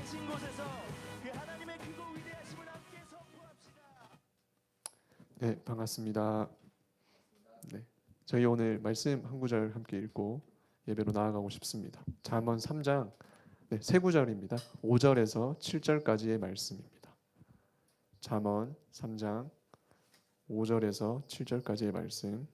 계신 곳에서 그 하나님의 크고 위대하심을 함께 선포합시다. 네, 반갑습니다. 네, 저희 오늘 말씀 한 구절 함께 읽고 예배로 나아가고 싶습니다. 잠언 3장 세 구절입니다. 5절에서 7절까지의 말씀입니다. 잠언 3장 5절에서 7절까지의 말씀.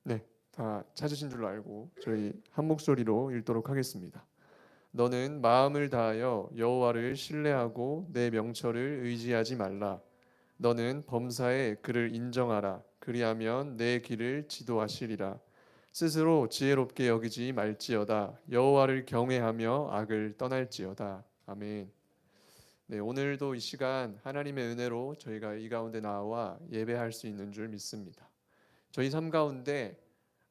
네, 다 찾으신 줄로 알고 저희 한 목소리로 읽도록 하겠습니다. 너는 마음을 다하여 여호와를 신뢰하고 내 명철을 의지하지 말라. 너는 범사에 그를 인정하라. 그리하면 내 길을 지도하시리라. 스스로 지혜롭게 여기지 말지어다. 여호와를 경외하며 악을 떠날지어다. 아멘. 네, 오늘도 이 시간 하나님의 은혜로 저희가 이 가운데 나와 예배할 수 있는 줄 믿습니다. 저희 삶 가운데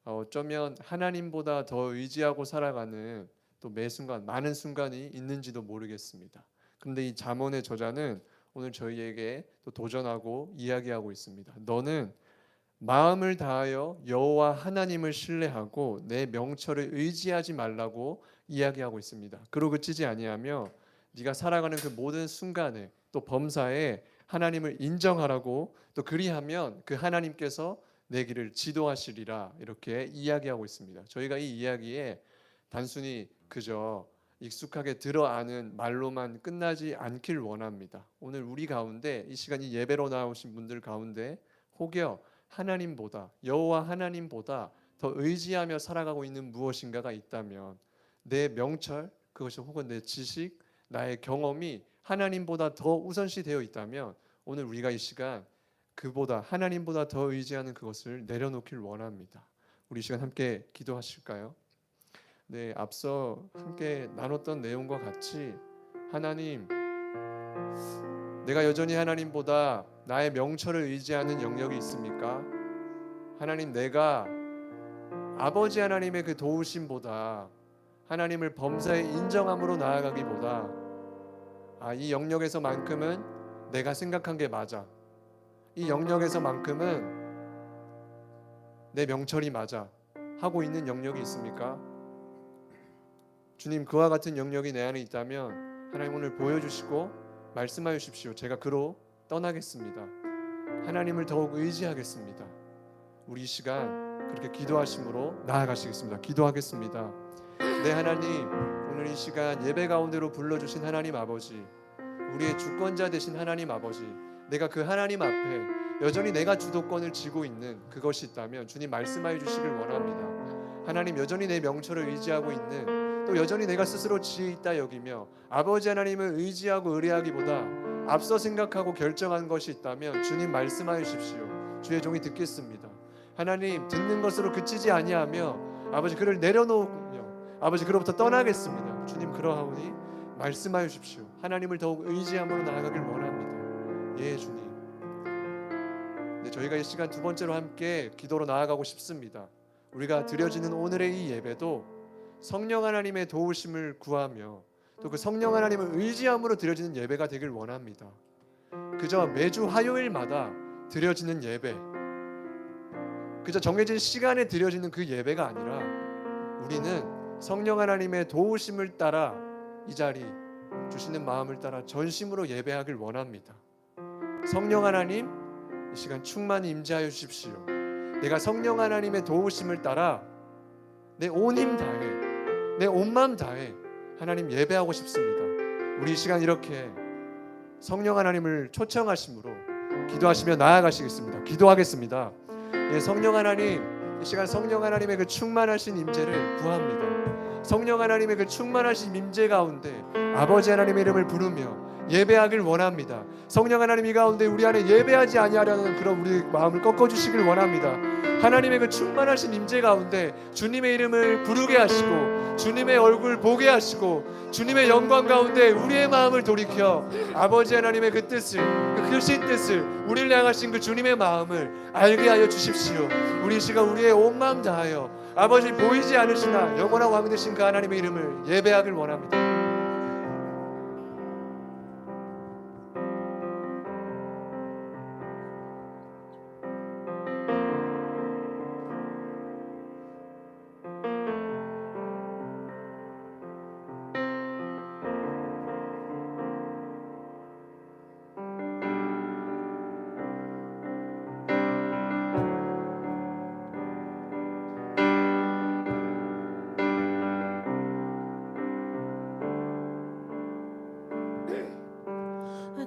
어쩌면 하나님보다 더 의지하고 살아가는 또 매 순간 많은 순간이 있는지도 모르겠습니다. 그런데 이 잠언의 저자는 오늘 저희에게 또 도전하고 이야기하고 있습니다. 너는 마음을 다하여 여호와 하나님을 신뢰하고 내 명철을 의지하지 말라고 이야기하고 있습니다. 그러고 그치지 아니하며 네가 살아가는 그 모든 순간에 또 범사에 하나님을 인정하라고 또 그리하면 그 하나님께서 내 길을 지도하시리라 이렇게 이야기하고 있습니다. 저희가 이 이야기에 단순히 그저 익숙하게 들어아는 말로만 끝나지 않길 원합니다. 오늘 우리 가운데 이 시간 이 예배로 나오신 분들 가운데 혹여 하나님보다 여호와 하나님보다 더 의지하며 살아가고 있는 무엇인가가 있다면 내 명철 그것이 혹은 내 지식 나의 경험이 하나님보다 더 우선시 되어 있다면 오늘 우리가 이 시간 그보다 하나님보다 더 의지하는 그것을 내려놓길 원합니다. 우리 이 시간 함께 기도하실까요? 네, 앞서 함께 나눴던 내용과 같이 하나님, 내가 여전히 하나님보다 나의 명철을 의지하는 영역이 있습니까? 하나님, 내가 아버지 하나님의 그 도우심보다 하나님을 범사에 인정함으로 나아가기보다 이 영역에서만큼은 내가 생각한 게 맞아. 이 영역에서만큼은 내 명철이 맞아 하고 있는 영역이 있습니까? 주님, 그와 같은 영역이 내 안에 있다면 하나님 오늘 보여주시고 말씀하여 주십시오. 제가 그로 떠나겠습니다. 하나님을 더욱 의지하겠습니다. 우리 이 시간 그렇게 기도하심으로 나아가시겠습니다. 기도하겠습니다. 네, 하나님, 오늘 이 시간 예배 가운데로 불러주신 하나님 아버지, 우리의 주권자 되신 하나님 아버지, 내가 그 하나님 앞에 여전히 내가 주도권을 쥐고 있는 그것이 있다면 주님 말씀하여 주시길 원합니다. 하나님, 여전히 내 명철을 의지하고 있는 또 여전히 내가 스스로 지혜 있다 여기며 아버지 하나님을 의지하고 의뢰하기보다 앞서 생각하고 결정한 것이 있다면 주님 말씀하여 주십시오. 주의 종이 듣겠습니다. 하나님, 듣는 것으로 그치지 아니하며 아버지 그를 내려놓으며 아버지 그로부터 떠나겠습니다. 주님 그러하오니 말씀하여 주십시오. 하나님을 더욱 의지함으로 나아가길 원합니다. 예, 주님. 네, 저희가 이 시간 두 번째로 함께 기도로 나아가고 싶습니다. 우리가 드려지는 오늘의 이 예배도 성령 하나님의 도우심을 구하며 또 그 성령 하나님을 의지함으로 드려지는 예배가 되길 원합니다. 그저 매주 화요일마다 드려지는 예배, 그저 정해진 시간에 드려지는 그 예배가 아니라 우리는 성령 하나님의 도우심을 따라 이 자리 주시는 마음을 따라 전심으로 예배하길 원합니다. 성령 하나님, 이 시간 충만히 임재하여 주십시오. 내가 성령 하나님의 도우심을 따라 내 온 힘 다해 내 온 마음 다해 하나님 예배하고 싶습니다. 우리 이 시간 이렇게 성령 하나님을 초청하심으로 기도하시며 나아가시겠습니다. 기도하겠습니다. 예, 성령 하나님, 이 시간 성령 하나님의 그 충만하신 임재를 구합니다. 성령 하나님의 그 충만하신 임재 가운데 아버지 하나님의 이름을 부르며 예배하길 원합니다. 성령 하나님 이 가운데 우리 안에 예배하지 아니하려는 그런 우리 마음을 꺾어주시길 원합니다. 하나님의 그 충만하신 임재 가운데 주님의 이름을 부르게 하시고 주님의 얼굴 보게 하시고 주님의 영광 가운데 우리의 마음을 돌이켜 아버지 하나님의 그 뜻을, 그 크신 뜻을, 우리를 향하신 그 주님의 마음을 알게 하여 주십시오. 우리 시간 우리의 온 마음 다하여 아버지 보이지 않으시나 영원한 왕 되신 그 하나님의 이름을 예배하길 원합니다.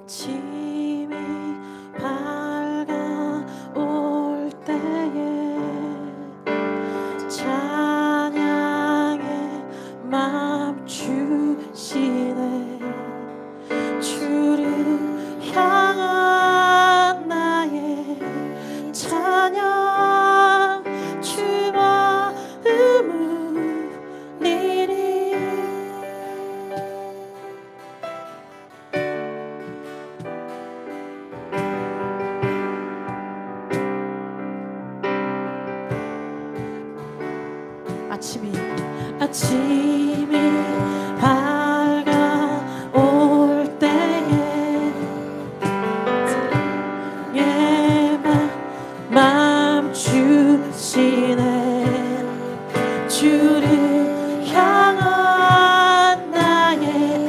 아침이 밝아올 때에 찬양에 멈추시네. 주를 향한 나의 찬양 주 마음을 리리. 아침이 밝아올 때에 예만 멈추시네. 주를 향한 나의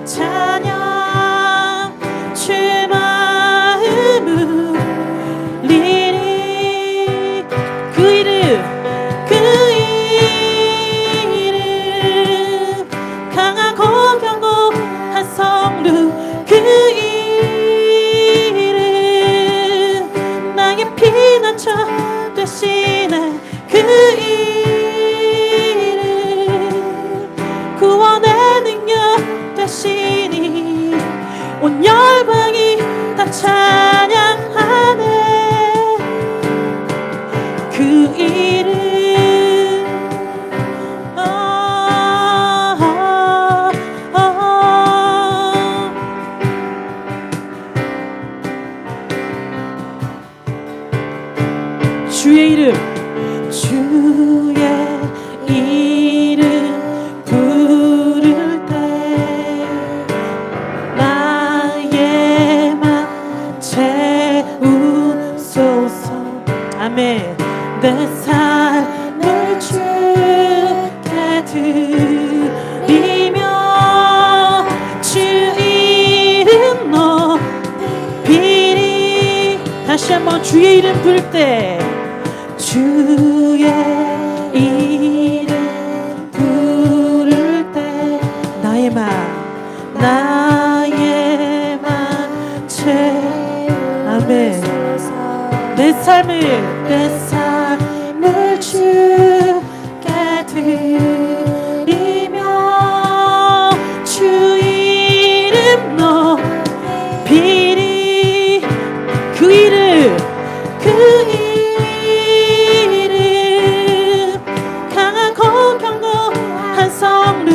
찬양 주 마음을 리리. 그 이름 강하고 견고한 성루 그 이름 나의 피난처 되시네. 그 이름 구원의 능력 되시니 온 열방이 다 찬양하네. 그 이름 주의 이름 주의 이름 부를 때 나의 맘 채우소서. 아멘. 내 삶을 주께 드리며 주 이름 높이리. 다시 한번 주의 이름 부를 때 주의 이름 부를 때 나의 맘 채. 아멘. 내 삶을 주께 드리며 주 이름 높이리. 그 이름 강하고 견고한 성루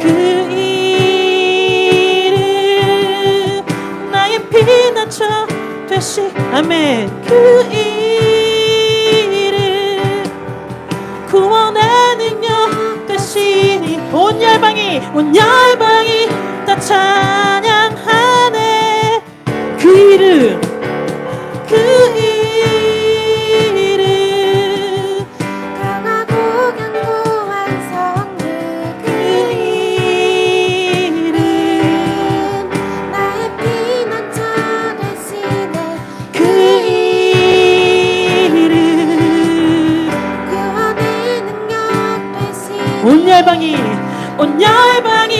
그 이름 나의 피난처 되시. 아멘. 그 이름 구원의 능력 되시니 온 열방이 다 찬양하네. 그 이름 강하고 견고한 성루 그 이름 나의 피난처 되시네. 그 이름 구원의 능력 되시네. 온 열방이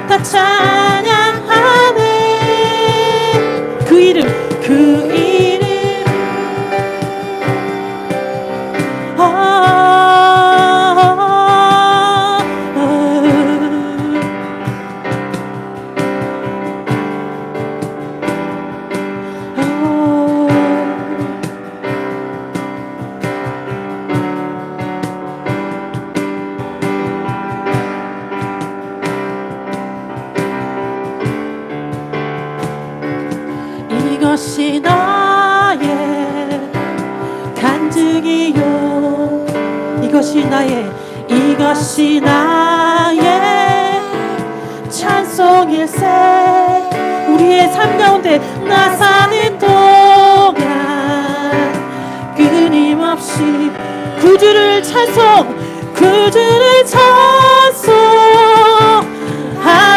다 찬양하네. 그 이름 이것이 나의 간증이요. 이것이 나의 찬송일세. 우리의 삶 가운데 나 사는 동안 끊임없이 구주를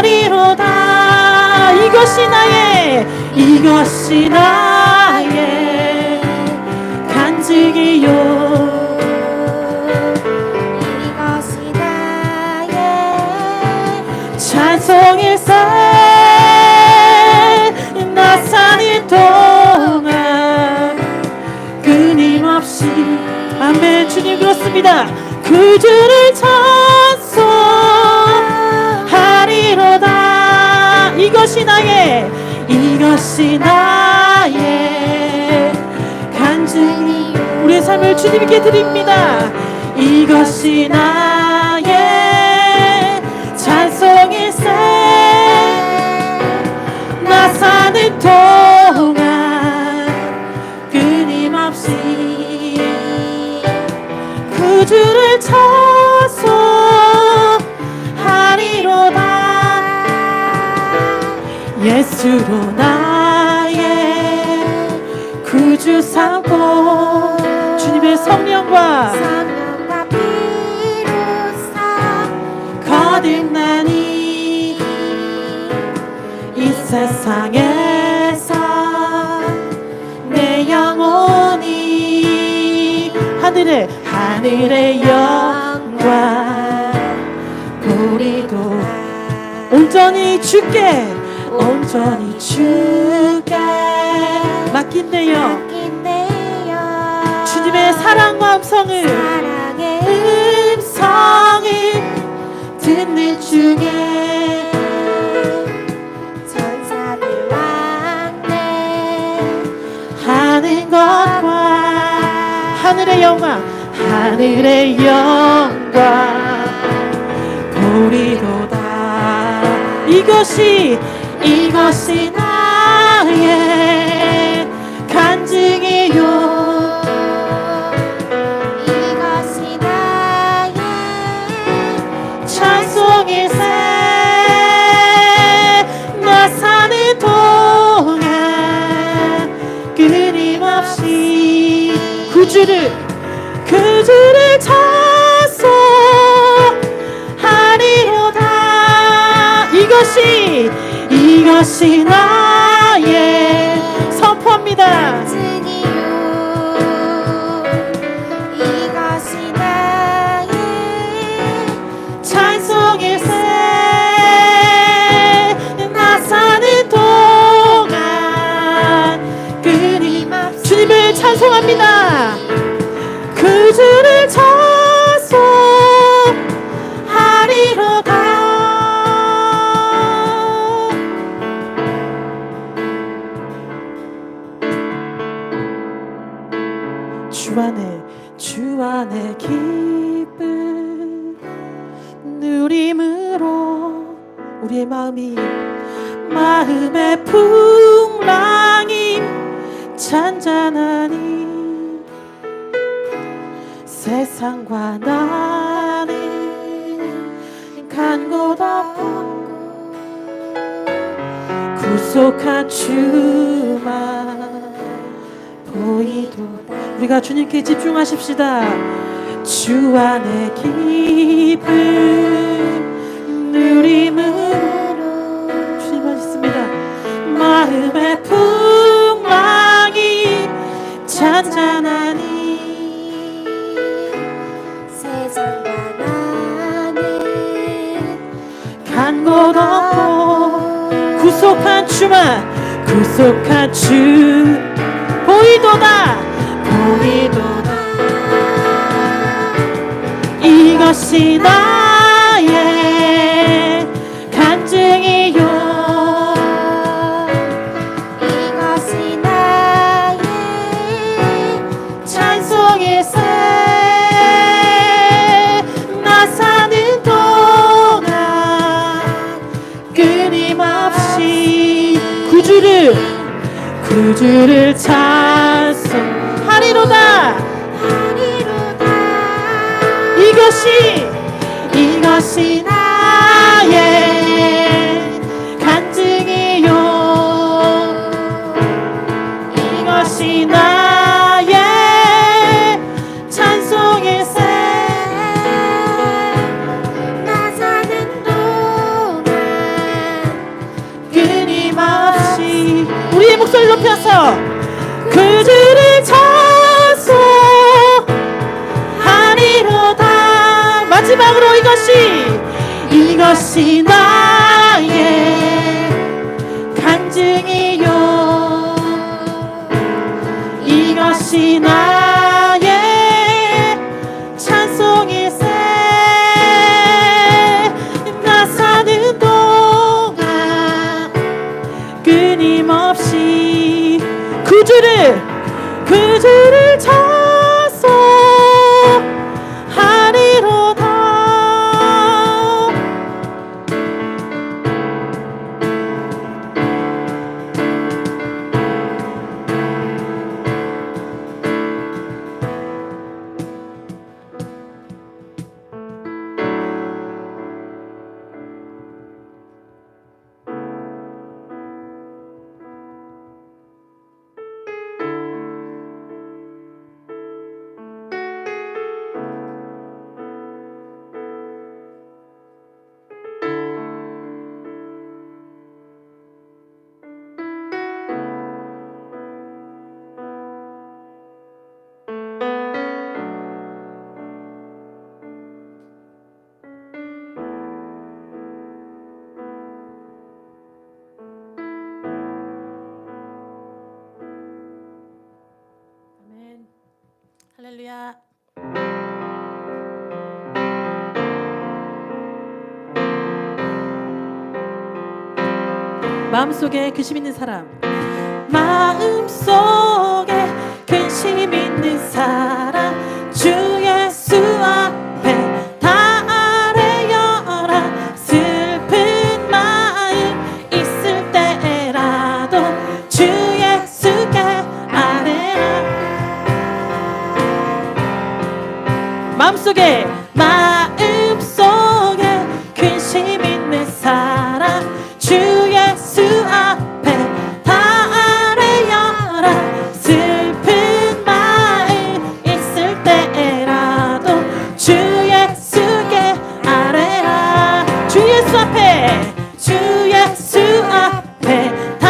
찬송하리로다. 이것이 나의 간증이요. 이것이 나의 찬송일세. 드립니다. 그 주를 찬송하리로다. 이것이 나의 간증이 우리의 삶을 주님께 드립니다. 이것이 나의 찬송일세. 나 사는 동안 끊임없이 그 주를 찬송하리로다. 예수로 나의 구주 삼고 주님의 성령과 비로소 거듭나니 이 세상에서 내 영혼이 하늘의 영광 우리도 온전히 주께 맡긴대요. 주님의 사랑과 음성을 듣는 중에 천사들 왕래 하는 것과 하늘의 영광 보리로다. 이것이 나의 간증이요. 이것이 나의 찬송일세. 나 사는 동안 끊임없이 그 주를 찬송하리로다. 이것이 나의 선포합니다. 이것이 나의 찬송일세. 나 사는 동안 끊임없이 주님을 찬송합니다. 그 주를 찬송하리로다. 주 안에 기쁨 누림으로 우리의 마음의 풍랑이 잔잔하니 세상과 나는 간 곳 없고 구속한 주만 보이도다. 우리가 주님께 집중하십시다. 주 안에 기쁨 누림으로 주님만 있습니다. 마음의 풍랑이 잔잔하니 세상과 나는 간 곳 없고 구속한 주 보이도다. 이것이 나의 간증이요. 이것이 나의 찬송일세. 나 사는 동안 끊임없이 구주를 찬송하리로다. 이것이 나의 간증이요. 이것이 나의 찬송일세. 나 사는 동안 끊임없이 우리의 목소리 높여서 그 주를 찬송하리로다. 마지막으로 이것이 나의 간증이요. 이것이 나의 찬송 그 줄을 찾소 하리로다. 아멘. 할렐루야. 마음속에 근심 있는 사람, 마음속에 근심 있는 사람, 주 예수 앞에 다 아뢰어라. 슬픈 마음 있을 때라도 주 예수께 아뢰라. 마음속에 근심 있는 사람, 주 예수 앞에 다 아뢰어라. 슬픈 마음 있을 때라도 주 예수께 아뢰라. 주 예수 앞에 다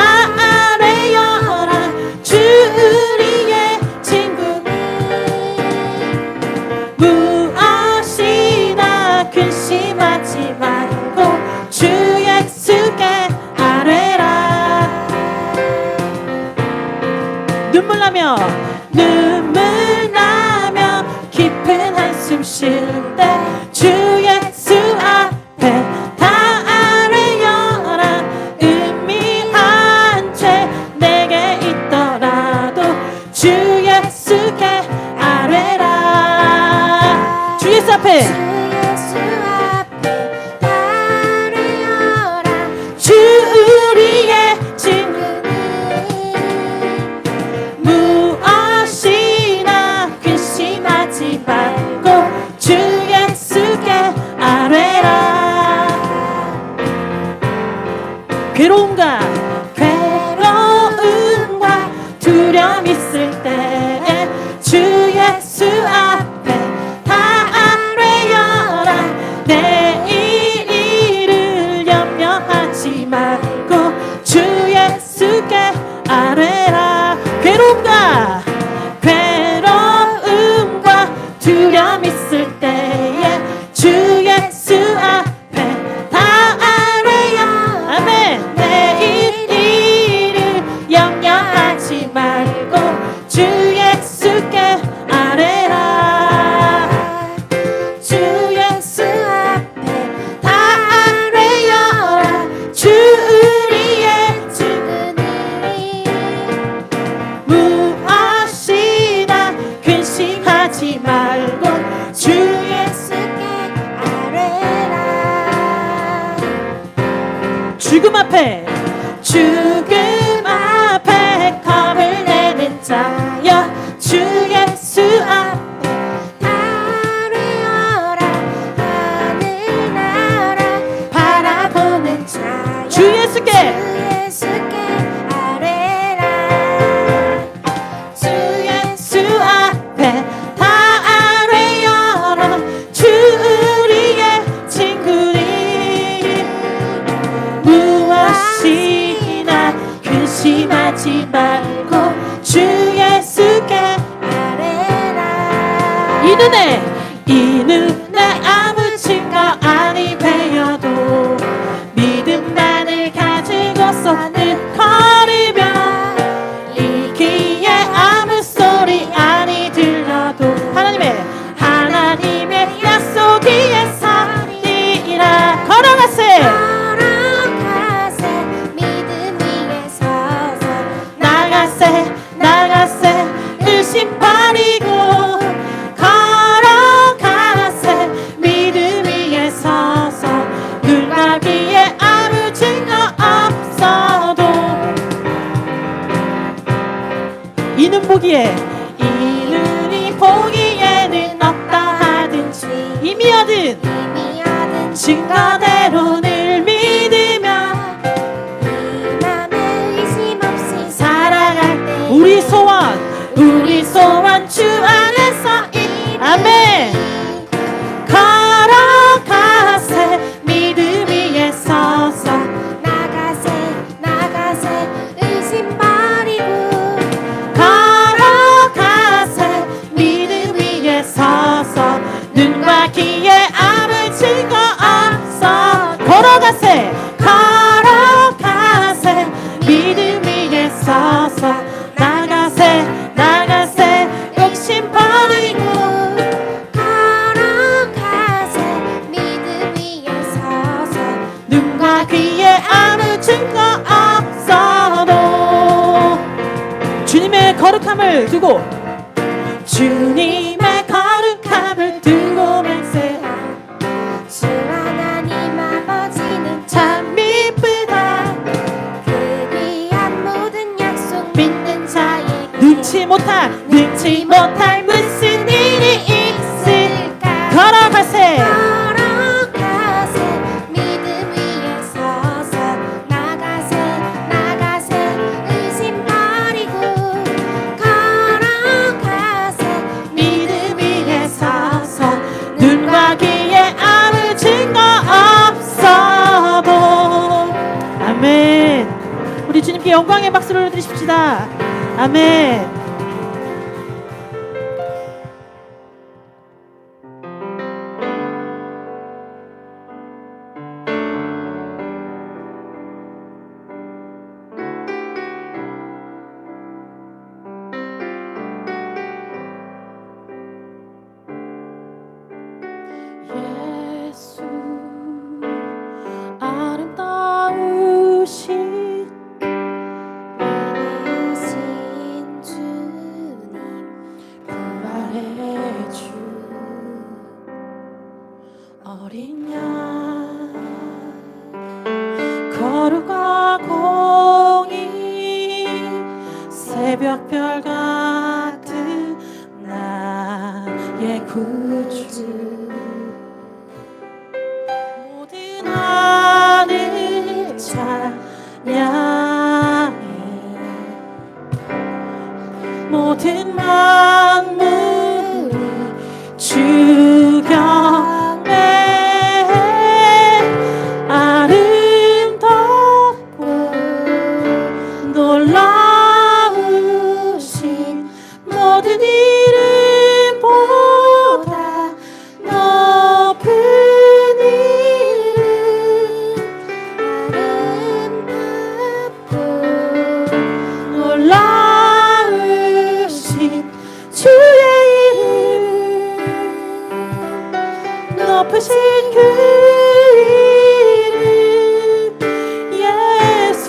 아뢰어라. 주 우리의 친구니 무엇이나 근심하지 말고 주 예수께 아뢰라. 눈물 나며 깊은 한숨 쉴 때 주 예수 앞에 다 아뢰어라. 은밀한 죄 내게 있더라도 주 예수께 아뢰라. 주 예수 앞에 주 우리의 친구니 무엇이나 근심하지 말고 주 예수께 아뢰라. 괴로움과 두려움 있을 때에 주 예수 앞에 다 아뢰어라. 내일을 염려하지 말고 주 예수께 아뢰라. 괴로움과 두려움 있을 때에 주 예수 앞에 다 아뢰어. 아멘. 내일을 염려하지 말고 주 예수께 아뢰라. 주 예수 앞에 다 아뢰어라. 주 우리의 친구니 무엇이나 근심하지 말고 주 예수께 아뢰라. 죽음 앞에 겁을 내는 자여 주 예수 앞에 아뢰어라. 하늘나라 바라보는 자여 주 예수께 아뢰라. 주 예수 앞에 다 아뢰어라. 주 우리의 친구니 무엇이나 근심하지 말고 주 예수께 아뢰라. 이 눈에 아무 증거 아니 배어도 믿음만을 가지고서는 걸으며 이 귀에 아무 소리 아니 들려도 하나님의 약속 위에 서리라. 걸어가세 믿음 위에 서서 나가세 이는 보기에 이는이 보기에는 어떠하든지 이미 얻은 증거대로 늘 믿으며 이 맘에 의심 없이 살아갈 때 우리 소원 주 안에서 아멘. 걸어가세 믿음 위에 서서 나가세 의심 버리고 걸어가세 믿음 위에 서서 눈과 귀에 아무 증거 없어 걸어가세 믿음 위에 서서 나가세 욕심 버리고 걸어가세 믿음 위에 서서 눈과 귀에 아무 증거 없어도 주님의 거룩함을 두고 주님의 거룩함을 두고 맹세하 주 하나님 아버지는 참 이쁘다 그 귀한 모든 약속 믿는 자에게 능치 못할 무슨 일이 있을까 걸어가세 믿음 위에 서서 나가세 의심 버리고 걸어가세 믿음 위에 서서 눈과 귀에 아무 증거 없어도 아멘. 우리 주님께 영광의 박수를 드리십시다. 아멘. 예수 아름다우신 위대하신 주님 부활의 주 어린 양 거룩과 공의 새벽별 같은 나의 구주 모든 하늘 찬양해 모든 만물이 주 경배 아름답고 놀라우신 모든 이름보다 높은 아름답고 놀라우신 주의 이름 높으신 그 이름 예수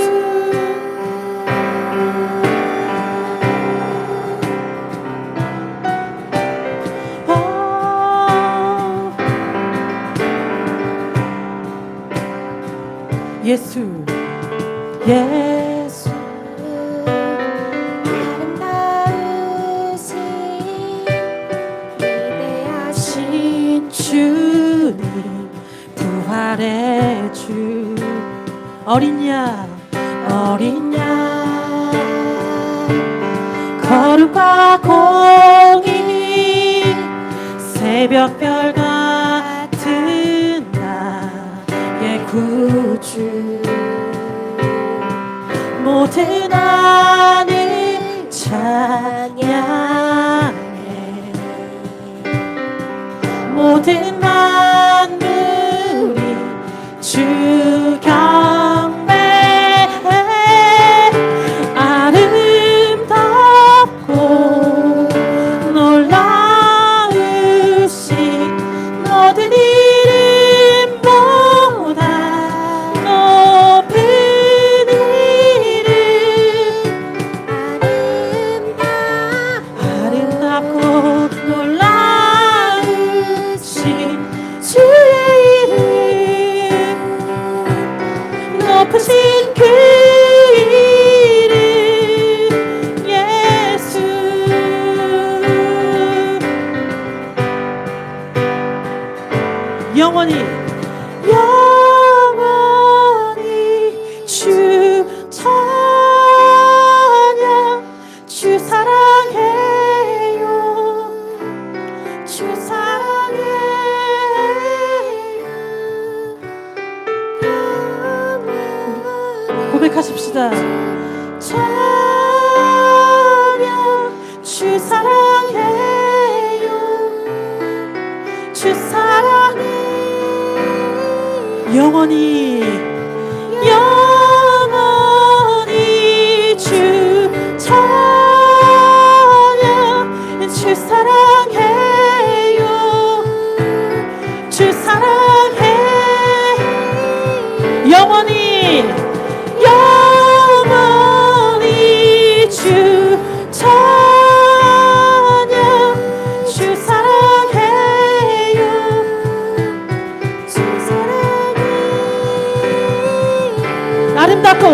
예수 예수 아름다우신 위대하신 신 주님 부활의 주 어린 양 거룩과 공의 새벽별 같은 나의 구주 모든 하늘 찬양해 모든 만물이 주 경배해 아름답고 놀라우신 모든 이름보다 높은 이름 영원히 주 찬양 주 사랑해요 주 사랑해요 고백하십시다. 찬양 주 사랑해요 주 사랑해 영원히 주 찬양 주 사랑해요 주 사랑해 영원히 주 찬양 주 사랑해요 주 사랑해 아름답고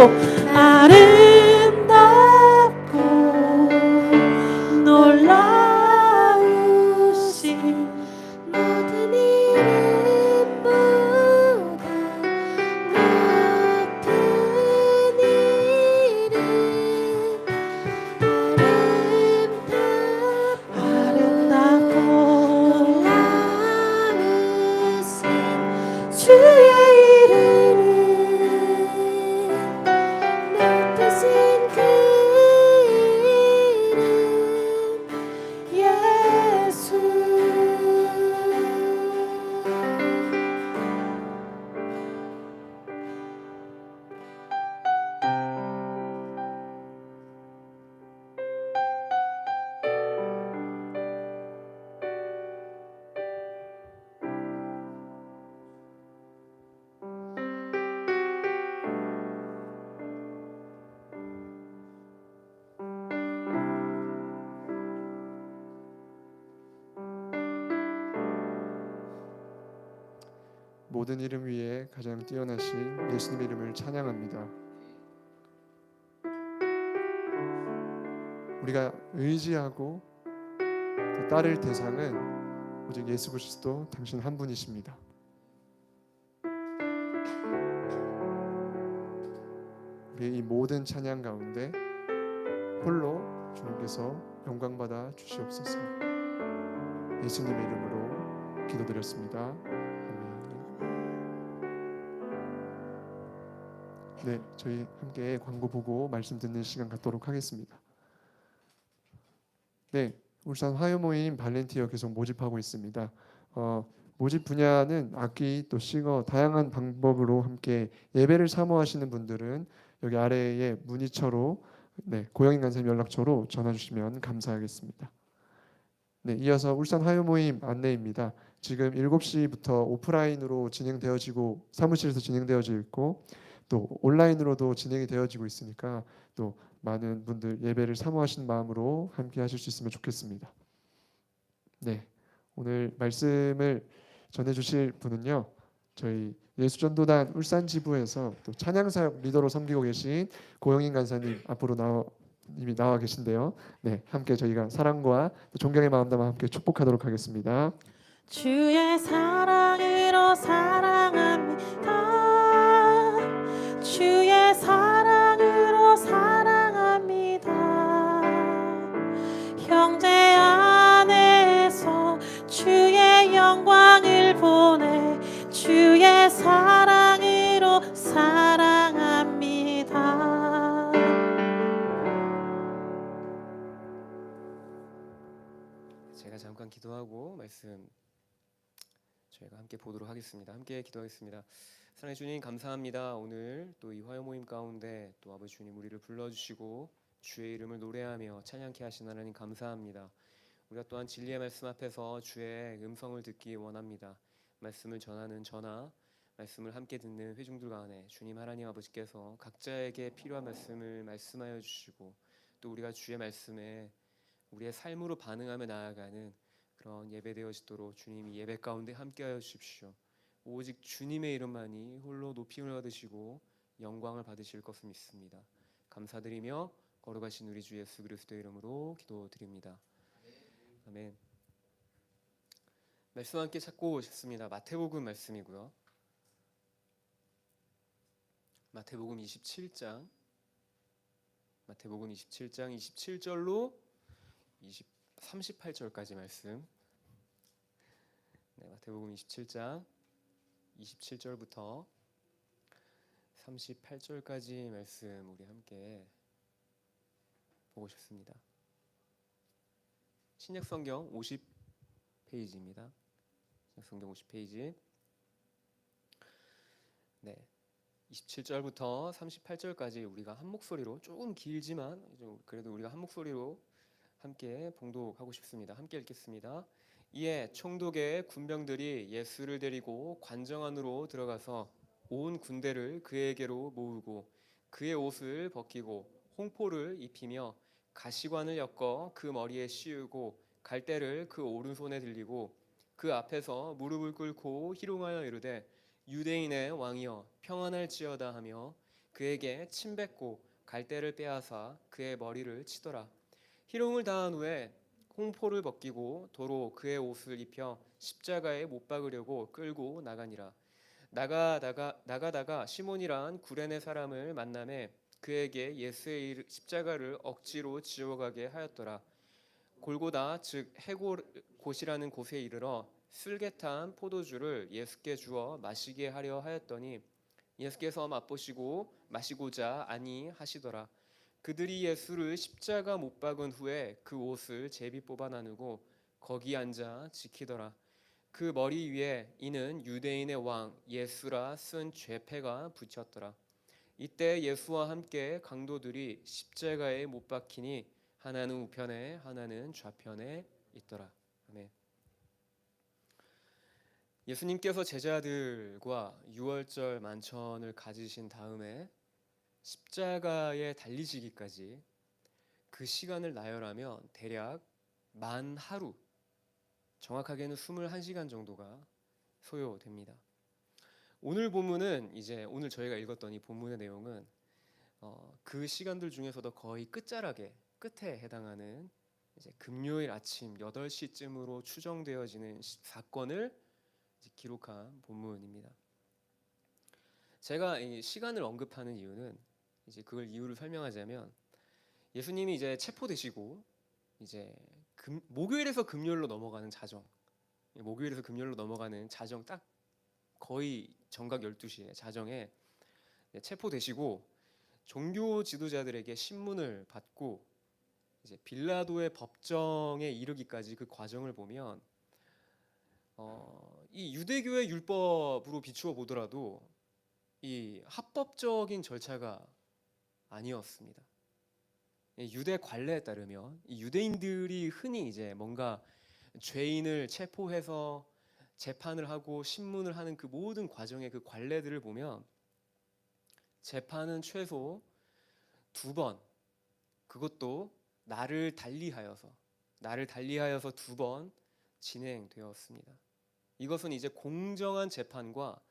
놀라우신 모든 이름보다 높은 이름 아름답고 놀라우신 주의 이름은 높으신 그 이름 예수 모든 이름 위에 가장 뛰어나신 예수님의 이름을 찬양합니다. 우리가 의지하고 또 따를 대상은 오직 예수 그리스도 당신 한 분이십니다. 우리의 이 모든 찬양 가운데 홀로 주님께서 영광 받아 주시옵소서. 예수님의 이름으로 기도드렸습니다. 네, 저희 함께 광고 보고 말씀 듣는 시간 갖도록 하겠습니다. 네, 울산 화요 모임 발렌티어 계속 모집하고 있습니다. 모집 분야는 악기 또 싱어 다양한 방법으로 함께 예배를 사모하시는 분들은 여기 아래에 문의처로 고영인 간사님 연락처로 전화 주시면 감사하겠습니다. 네, 이어서 울산 화요 모임 안내입니다. 지금 7시부터 오프라인으로 진행되어지고 사무실에서 진행되어지고 있고 또 온라인으로도 진행이 되어지고 있으니까 또 많은 분들 예배를 사모하시는 마음으로 함께 하실 수 있으면 좋겠습니다. 네, 오늘 말씀을 전해주실 분은요, 저희 예수전도단 울산 지부에서 또 찬양사역 리더로 섬기고 계신 고영인 간사님 앞으로 이미 나와 계신데요. 네, 함께 저희가 사랑과 또 존경의 마음 담아 함께 축복하도록 하겠습니다. 주의 사랑으로 사랑합니다. 주의 사랑으로 사랑합니다. 형제 안에서 주의 영광을 보내 주의 사랑으로 사랑합니다. 제가 잠깐 기도하고 말씀 저희가 함께 보도록 하겠습니다. 함께 기도하겠습니다. 사랑해 주님 감사합니다. 오늘 또 이 화요 모임 가운데 또 아버지 주님 우리를 불러주시고 주의 이름을 노래하며 찬양케 하신 하나님 감사합니다. 우리가 또한 진리의 말씀 앞에서 주의 음성을 듣기 원합니다. 말씀을 전하는 저나 말씀을 함께 듣는 회중들 안에 주님 하나님 아버지께서 각자에게 필요한 말씀을 말씀하여 주시고 또 우리가 주의 말씀에 우리의 삶으로 반응하며 나아가는 그런 예배 되어지도록 주님 이 예배 가운데 함께하여 주십시오. 오직 주님의 이름만이 홀로 높임을 받으시고 영광을 받으실 것을 믿습니다. 감사드리며 거룩하신 우리 주 예수 그리스도의 이름으로 기도드립니다. 아멘. 말씀 함께 찾고 싶습니다. 마태복음 말씀이고요. 마태복음 27장 27절로 38절까지 말씀. 네, 마태복음 27장 27절부터 38절까지 말씀 우리 함께 보고 싶습니다. 신약성경 50페이지입니다. 신약성경 50페이지. 네. 27절부터 38절까지 우리가 한 목소리로, 조금 길지만 그래도 우리가 한 목소리로 함께 봉독하고 싶습니다. 함께 읽겠습니다. 이에 총독의 군병들이 예수를 데리고 관정 안으로 들어가서 온 군대를 그에게로 모으고 그의 옷을 벗기고 홍포를 입히며 가시관을 엮어 그 머리에 씌우고 갈대를 그 오른손에 들리고 그 앞에서 무릎을 꿇고 희롱하여 이르되 유대인의 왕이여 평안할지어다 하며 그에게 침 뱉고 갈대를 빼앗아 그의 머리를 치더라. 희롱을 다한 후에 홍포를 벗기고 도로 그의 옷을 입혀 십자가에 못 박으려고 끌고 나가니라. 나가다가 시몬이란 구레네 사람을 만나매 그에게 예수의 십자가를 억지로 지어가게 하였더라. 골고다 즉 해골곳이라는 곳에 이르러 술개탄 포도주를 예수께 주어 마시게 하려 하였더니 예수께서 맛보시고 마시고자 아니하시더라. 그들이 예수를 십자가 못 박은 후에 그 옷을 제비 뽑아 나누고 거기 앉아 지키더라. 그 머리 위에 이는 유대인의 왕 예수라 쓴 죄패가 붙였더라. 이때 예수와 함께 강도들이 십자가에 못 박히니 하나는 우편에 하나는 좌편에 있더라. 아멘. 예수님께서 제자들과 유월절 만찬을 가지신 다음에 십자가에 달리시기까지 그 시간을 나열하면 대략 만 하루, 정확하게는 21시간 정도가 소요됩니다. 오늘 본문은 이제 오늘 저희가 읽었던 이 본문의 내용은 그 시간들 중에서도 거의 끝에 해당하는 이제 금요일 아침 8시쯤으로 추정되어지는 사건을 기록한 본문입니다. 제가 이 시간을 언급하는 이유는 이제 그걸 이유를 설명하자면 예수님이 이제 체포되시고 이제 목요일에서 금요일로 넘어가는 자정 딱 거의 정각 12시에 자정에 체포되시고 종교 지도자들에게 신문을 받고 이제 빌라도의 법정에 이르기까지 그 과정을 보면 이 유대교의 율법으로 비추어 보더라도 이 합법적인 절차가 아니었습니다. 유대 관례에 따르면 이 유대인들이 흔히 이제 뭔가 죄인을 체포해서 재판을 하고 신문을 하는 그 모든 과정의 그 관례들을 보면 재판은 최소 2번, 그것도 나를 달리하여서 2번 진행되었습니다. 이것은 이제 공정한 재판과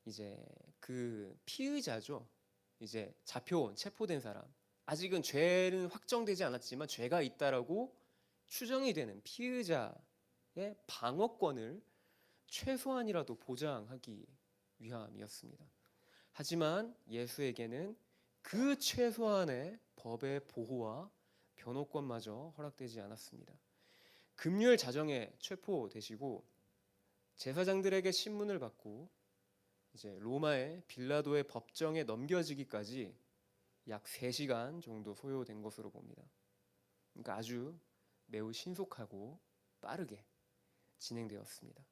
이제 그 피의자죠. 이제 체포된 사람, 아직은 죄는 확정되지 않았지만 죄가 있다라고 추정이 되는 피의자의 방어권을 최소한이라도 보장하기 위함이었습니다. 하지만 예수에게는 그 최소한의 법의 보호와 변호권마저 허락되지 않았습니다. 금요일 자정에 체포되시고 제사장들에게 신문을 받고 이제 로마의 빌라도의 법정에 넘겨지기까지 약 3시간 정도 소요된 것으로 봅니다. 그러니까 아주 매우 신속하고 빠르게 진행되었습니다.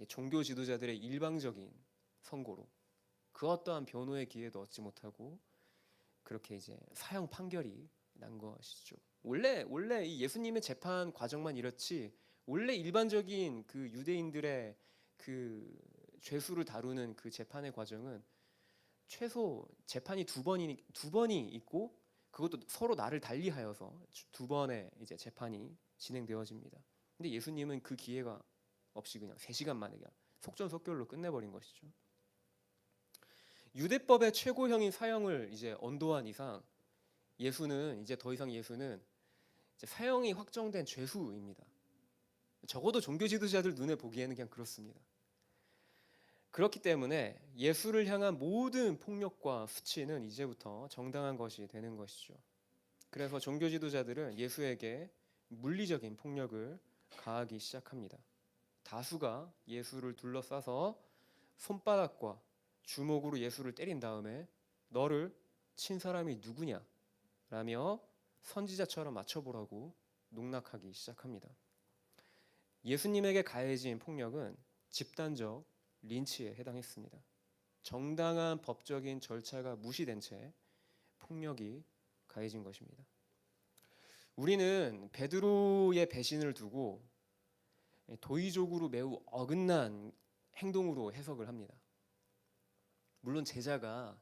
종교 지도자들의 일방적인 선고로 그 어떠한 변호의 기회도 얻지 못하고 그렇게 이제 사형 판결이 난 것이죠. 원래 이 예수님의 재판 과정만 이렇지 원래 일반적인 그 유대인들의 그 죄수를 다루는 그 재판의 과정은 최소 재판이 두 번이 있고 그것도 서로 나를 달리하여서 2번의 이제 재판이 진행되어집니다. 근데 예수님은 그 기회가 없이 그냥 3시간 만에 그냥 속전속결로 끝내버린 것이죠. 유대법의 최고형인 사형을 이제 언도한 이상 예수는 이제 더 이상 이제 사형이 확정된 죄수입니다. 적어도 종교 지도자들 눈에 보기에는 그냥 그렇습니다. 그렇기 때문에 예수를 향한 모든 폭력과 수치는 이제부터 정당한 것이 되는 것이죠. 그래서 종교 지도자들은 예수에게 물리적인 폭력을 가하기 시작합니다. 다수가 예수를 둘러싸서 손바닥과 주먹으로 예수를 때린 다음에 너를 친 사람이 누구냐? 라며 선지자처럼 맞춰보라고 농락하기 시작합니다. 예수님에게 가해진 폭력은 집단적 린치에 해당했습니다. 정당한 법적인 절차가 무시된 채 폭력이 가해진 것입니다. 우리는 베드로의 배신을 두고 도의적으로 매우 어긋난 행동으로 해석을 합니다. 물론 제자가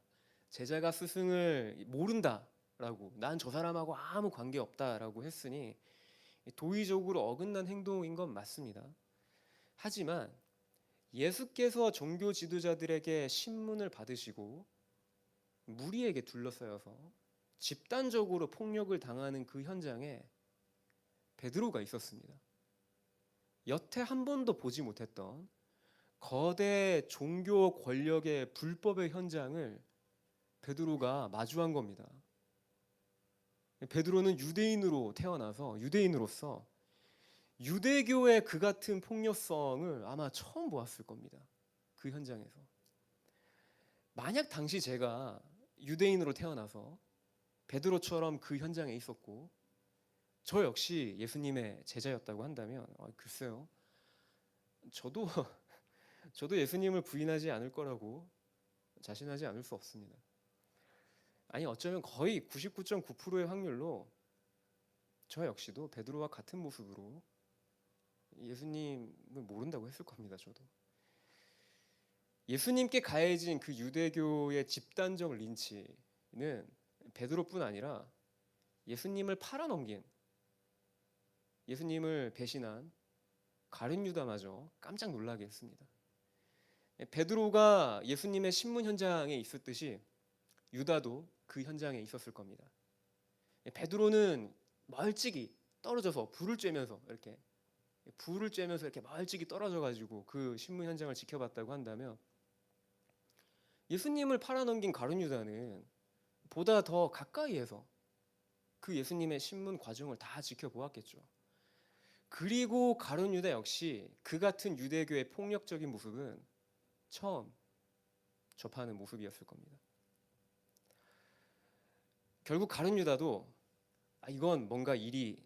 스승을 모른다라고, 난 저 사람하고 아무 관계 없다라고 했으니 도의적으로 어긋난 행동인 건 맞습니다. 하지만 예수께서 종교 지도자들에게 신문을 받으시고 무리에게 둘러싸여서 집단적으로 폭력을 당하는 그 현장에 베드로가 있었습니다. 여태 한 번도 보지 못했던 거대 종교 권력의 불법의 현장을 베드로가 마주한 겁니다. 베드로는 유대인으로 태어나서 유대인으로서 유대교의 그 같은 폭력성을 아마 처음 보았을 겁니다. 그 현장에서. 만약 당시 제가 유대인으로 태어나서 베드로처럼 그 현장에 있었고 저 역시 예수님의 제자였다고 한다면 글쎄요, 저도 예수님을 부인하지 않을 거라고 자신하지 않을 수 없습니다. 아니 어쩌면 거의 99.9%의 확률로 저 역시도 베드로와 같은 모습으로 예수님을 모른다고 했을 겁니다. 저도. 예수님께 가해진 그 유대교의 집단적 린치는 베드로뿐 아니라 예수님을 팔아넘긴, 예수님을 배신한 가룟 유다마저 깜짝 놀라게 했습니다. 베드로가 예수님의 신문 현장에 있을 듯이 유다도 그 현장에 있었을 겁니다. 베드로는 멀찍이 떨어져서 불을 쬐면서 이렇게 멀찍이 떨어져 가지고 그 신문 현장을 지켜봤다고 한다면 예수님을 팔아넘긴 가룟 유다는 보다 더 가까이에서 그 예수님의 신문 과정을 다 지켜보았겠죠. 그리고 가룟 유다 역시 그 같은 유대교의 폭력적인 모습은 처음 접하는 모습이었을 겁니다. 결국 가룟 유다도 이건 뭔가 일이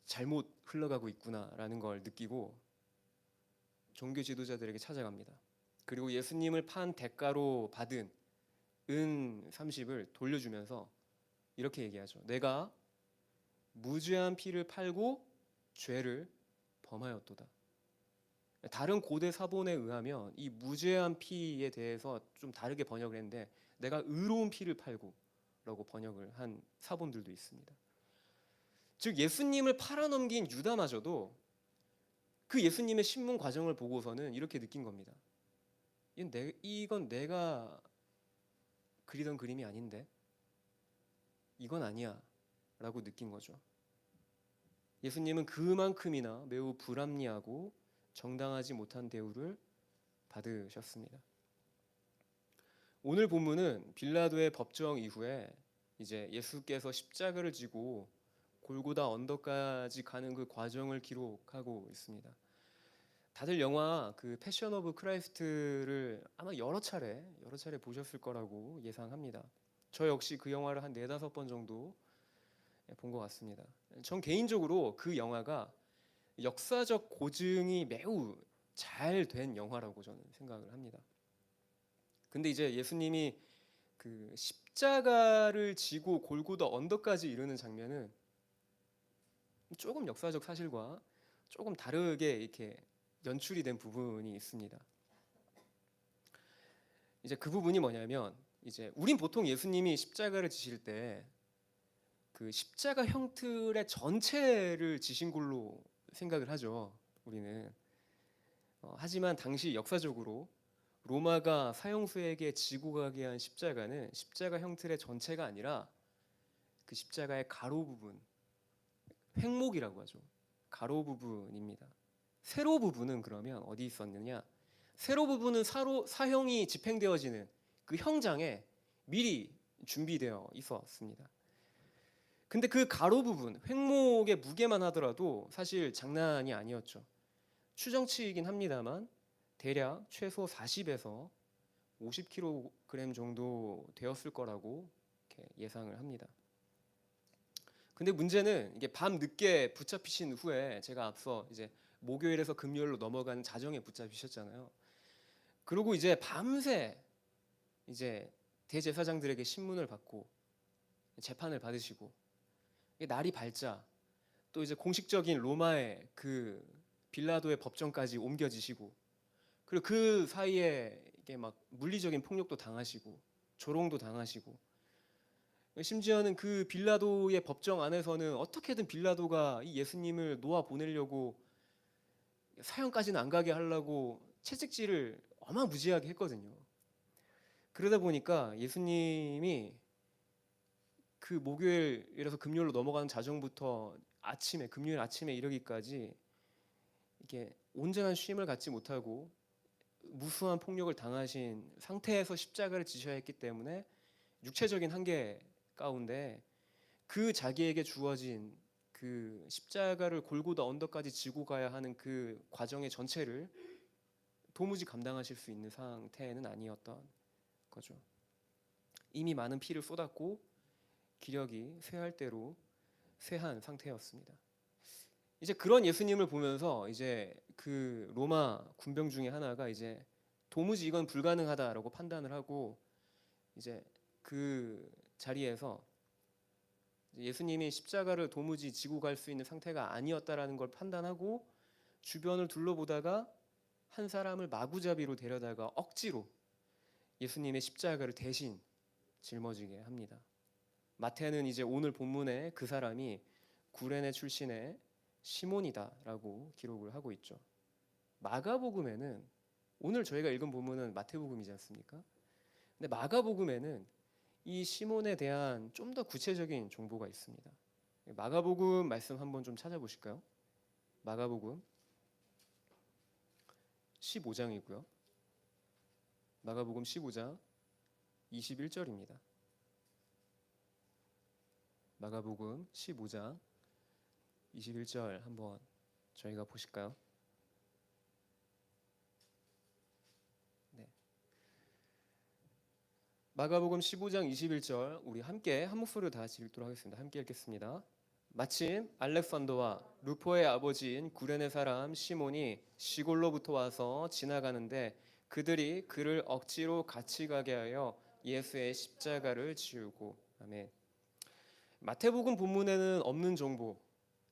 잘못 흘러가고 있구나라는 걸 느끼고 종교 지도자들에게 찾아갑니다. 그리고 예수님을 판 대가로 받은 은 30을 돌려주면서 이렇게 얘기하죠. 내가 무죄한 피를 팔고 죄를 범하였도다. 다른 고대 사본에 의하면 이 무죄한 피에 대해서 좀 다르게 번역을 했는데 내가 의로운 피를 팔고 라고 번역을 한 사본들도 있습니다. 즉 예수님을 팔아넘긴 유다마저도 그 예수님의 신문 과정을 보고서는 이렇게 느낀 겁니다. 이건 내가 그리던 그림이 아닌데, 이건 아니야 라고 느낀 거죠. 예수님은 그만큼이나 매우 불합리하고 정당하지 못한 대우를 받으셨습니다. 오늘 본문은 빌라도의 법정 이후에 이제 예수께서 십자가를 지고 골고다 언덕까지 가는 그 과정을 기록하고 있습니다. 다들 영화 그 패션 오브 크라이스트를 아마 여러 차례 보셨을 거라고 예상합니다. 저 역시 그 영화를 한 4-5번 정도 본 것 같습니다. 전 개인적으로 그 영화가 역사적 고증이 매우 잘 된 영화라고 저는 생각을 합니다. 근데 이제 예수님이 그 십자가를 지고 골고다 언덕까지 이르는 장면은 조금 역사적 사실과 조금 다르게 이렇게 연출이 된 부분이 있습니다. 이제 그 부분이 뭐냐면 이제 우린 보통 예수님이 십자가를 지실 때 그 십자가 형틀의 전체를 지신 걸로 생각을 하죠. 우리는. 하지만 당시 역사적으로 로마가 사형수에게 지고 가게 한 십자가는 십자가 형틀의 전체가 아니라 그 십자가의 가로 부분, 횡목이라고 하죠. 가로 부분입니다. 세로 부분은 그러면 어디 있었느냐? 세로 부분은 사형이 집행되어지는 그 형장에 미리 준비되어 있었습니다. 근데 그 가로 부분, 횡목의 무게만 하더라도 사실 장난이 아니었죠. 추정치이긴 합니다만 대략 최소 40에서 50kg 정도 되었을 거라고 이렇게 예상을 합니다. 근데 문제는 이게 밤 늦게 붙잡히신 후에 제가 앞서 이제 목요일에서 금요일로 넘어가는 자정에 붙잡히셨잖아요. 그리고 이제 밤새 이제 대제사장들에게 신문을 받고 재판을 받으시고 날이 밝자 또 이제 공식적인 로마의 그 빌라도의 법정까지 옮겨지시고 그리고 그 사이에 이게 막 물리적인 폭력도 당하시고 조롱도 당하시고 심지어는 그 빌라도의 법정 안에서는 어떻게든 빌라도가 이 예수님을 놓아 보내려고 사형까지는 안 가게 하려고 채찍질을 어마무지하게 했거든요. 그러다 보니까 예수님이 그 목요일에서 금요일로 넘어가는 자정부터 금요일 아침에 이르기까지 이게 온전한 쉼을 갖지 못하고 무수한 폭력을 당하신 상태에서 십자가를 지셔야 했기 때문에 육체적인 한계 가운데 그 자기에게 주어진 그 십자가를 골고다 언덕까지 지고 가야 하는 그 과정의 전체를 도무지 감당하실 수 있는 상태는 아니었던 거죠. 이미 많은 피를 쏟았고 기력이 쇠할 대로 쇠한 상태였습니다. 이제 그런 예수님을 보면서 이제 그 로마 군병 중에 하나가 이제 도무지 이건 불가능하다라고 판단을 하고 이제 그 자리에서 예수님이 십자가를 도무지 지고 갈 수 있는 상태가 아니었다라는 걸 판단하고 주변을 둘러보다가 한 사람을 마구잡이로 데려다가 억지로 예수님의 십자가를 대신 짊어지게 합니다. 마태는 이제 오늘 본문에 그 사람이 구레네 출신의 시몬이다라고 기록을 하고 있죠. 마가복음에는 오늘 저희가 읽은 본문은 마태복음이지 않습니까? 근데 마가복음에는 이 시몬에 대한 좀 더 구체적인 정보가 있습니다. 마가복음 말씀 한번 좀 찾아보실까요? 마가복음 15장이고요. 마가복음 15장 21절입니다. 마가복음 15장 21절 한번 저희가 보실까요? 네. 마가복음 15장 21절 우리 함께 한 목소리로 다 같이 읽도록 하겠습니다. 함께 읽겠습니다. 마침 알렉산더와 루포의 아버지인 구레네 사람 시몬이 시골로부터 와서 지나가는데 그들이 그를 억지로 같이 가게 하여 예수의 십자가를 지우고. 아멘. 마태복음 본문에는 없는 정보,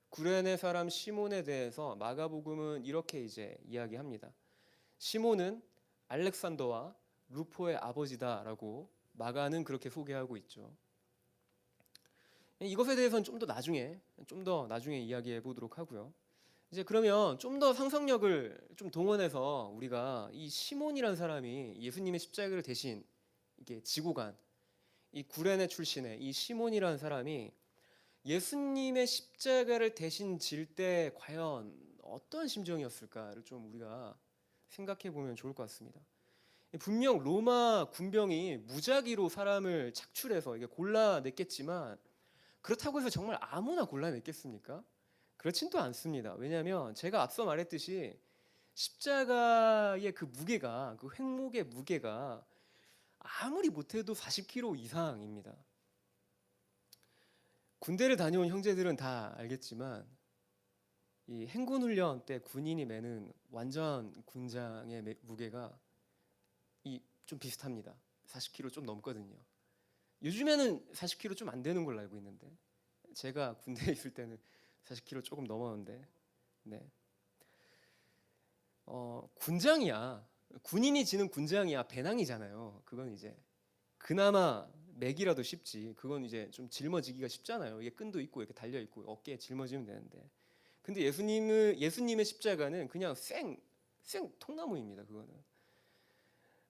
구레네 사람 시몬에 대해서 마가복음은 이렇게 이제 이야기합니다. 시몬은 알렉산더와 루포의 아버지다라고 마가는 그렇게 소개하고 있죠. 이것에 대해서는 좀 더 나중에 이야기해 보도록 하고요. 이제 그러면 좀 더 상상력을 좀 동원해서 우리가 이 시몬이라는 사람이 예수님의 십자가를 대신 이게 지고 간 이 구레네 출신의 이 시몬이라는 사람이 예수님의 십자가를 대신 질 때 과연 어떤 심정이었을까를 좀 우리가 생각해 보면 좋을 것 같습니다. 분명 로마 군병이 무작위로 사람을 착출해서 이게 골라냈겠지만 그렇다고 해서 정말 아무나 골라냈겠습니까? 그렇진 또 않습니다. 왜냐하면 제가 앞서 말했듯이 십자가의 그 무게가, 그 횡목의 무게가 아무리 못해도 40kg 이상입니다. 군대를 다녀온 형제들은 다 알겠지만 이 행군 훈련 때 군인이 매는 완전 군장의 무게가 좀 비슷합니다. 40kg 좀 넘거든요. 요즘에는 40kg 좀 안 되는 걸로 알고 있는데 제가 군대에 있을 때는 40kg 조금 넘었는데, 네. 군장이야. 군인이 지는 군장이야 배낭이잖아요. 그건 이제 그나마 매기라도 쉽지. 그건 이제 좀 짊어지기가 쉽잖아요. 이게 끈도 있고 이렇게 달려 있고 어깨에 짊어지면 되는데. 근데 예수님의 십자가는 그냥 생 통나무입니다. 그거는.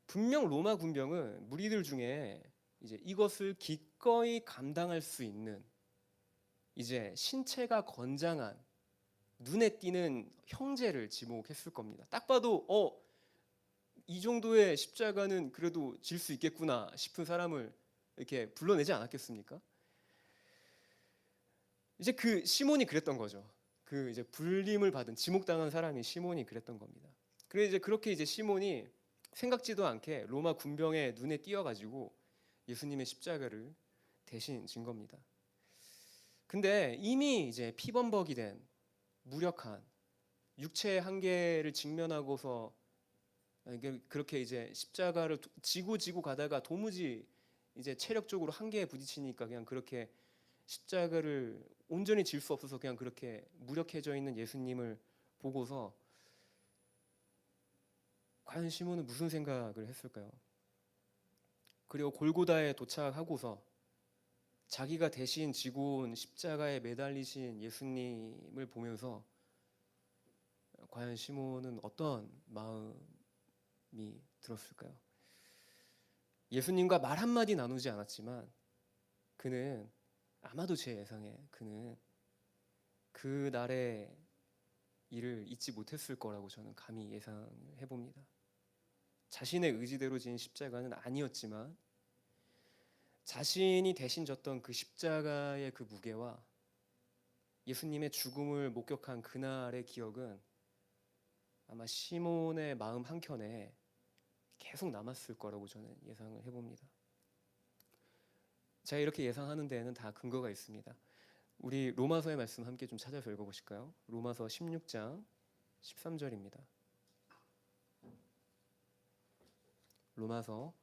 분명 로마 군병은 무리들 중에 이제 이것을 기꺼이 감당할 수 있는 이제 신체가 건장한 눈에 띄는 형제를 지목했을 겁니다. 딱 봐도 이 정도의 십자가는 그래도 질 수 있겠구나 싶은 사람을 이렇게 불러내지 않았겠습니까? 이제 그 시몬이 그랬던 거죠. 그 이제 불림을 받은 지목당한 사람이 시몬이 그랬던 겁니다. 그래 이제 그렇게 이제 시몬이 생각지도 않게 로마 군병의 눈에 띄어가지고 예수님의 십자가를 대신 진 겁니다. 근데 이미 이제 피범벅이 된 무력한 육체의 한계를 직면하고서 그렇게 이제 십자가를 지고 가다가 도무지 이제 체력적으로 한계에 부딪히니까 그냥 그렇게 십자가를 온전히 질 수 없어서 그냥 그렇게 무력해져 있는 예수님을 보고서 과연 시몬은 무슨 생각을 했을까요? 그리고 골고다에 도착하고서 자기가 대신 지고 온 십자가에 매달리신 예수님을 보면서 과연 시몬은 어떤 마음이 들었을까요? 예수님과 말 한마디 나누지 않았지만 그는 아마도 제 예상에 그는 그 날의 일을 잊지 못했을 거라고 저는 감히 예상해 봅니다. 자신의 의지대로 진 십자가는 아니었지만 자신이 대신 졌던 그 십자가의 그 무게와 예수님의 죽음을 목격한 그날의 기억은 아마 시몬의 마음 한켠에 계속 남았을 거라고 저는 예상을 해봅니다. 제가 이렇게 예상하는 데에는 다 근거가 있습니다. 우리 로마서의 말씀 함께 좀 찾아서 읽어보실까요? 로마서 16장 13절입니다. 로마서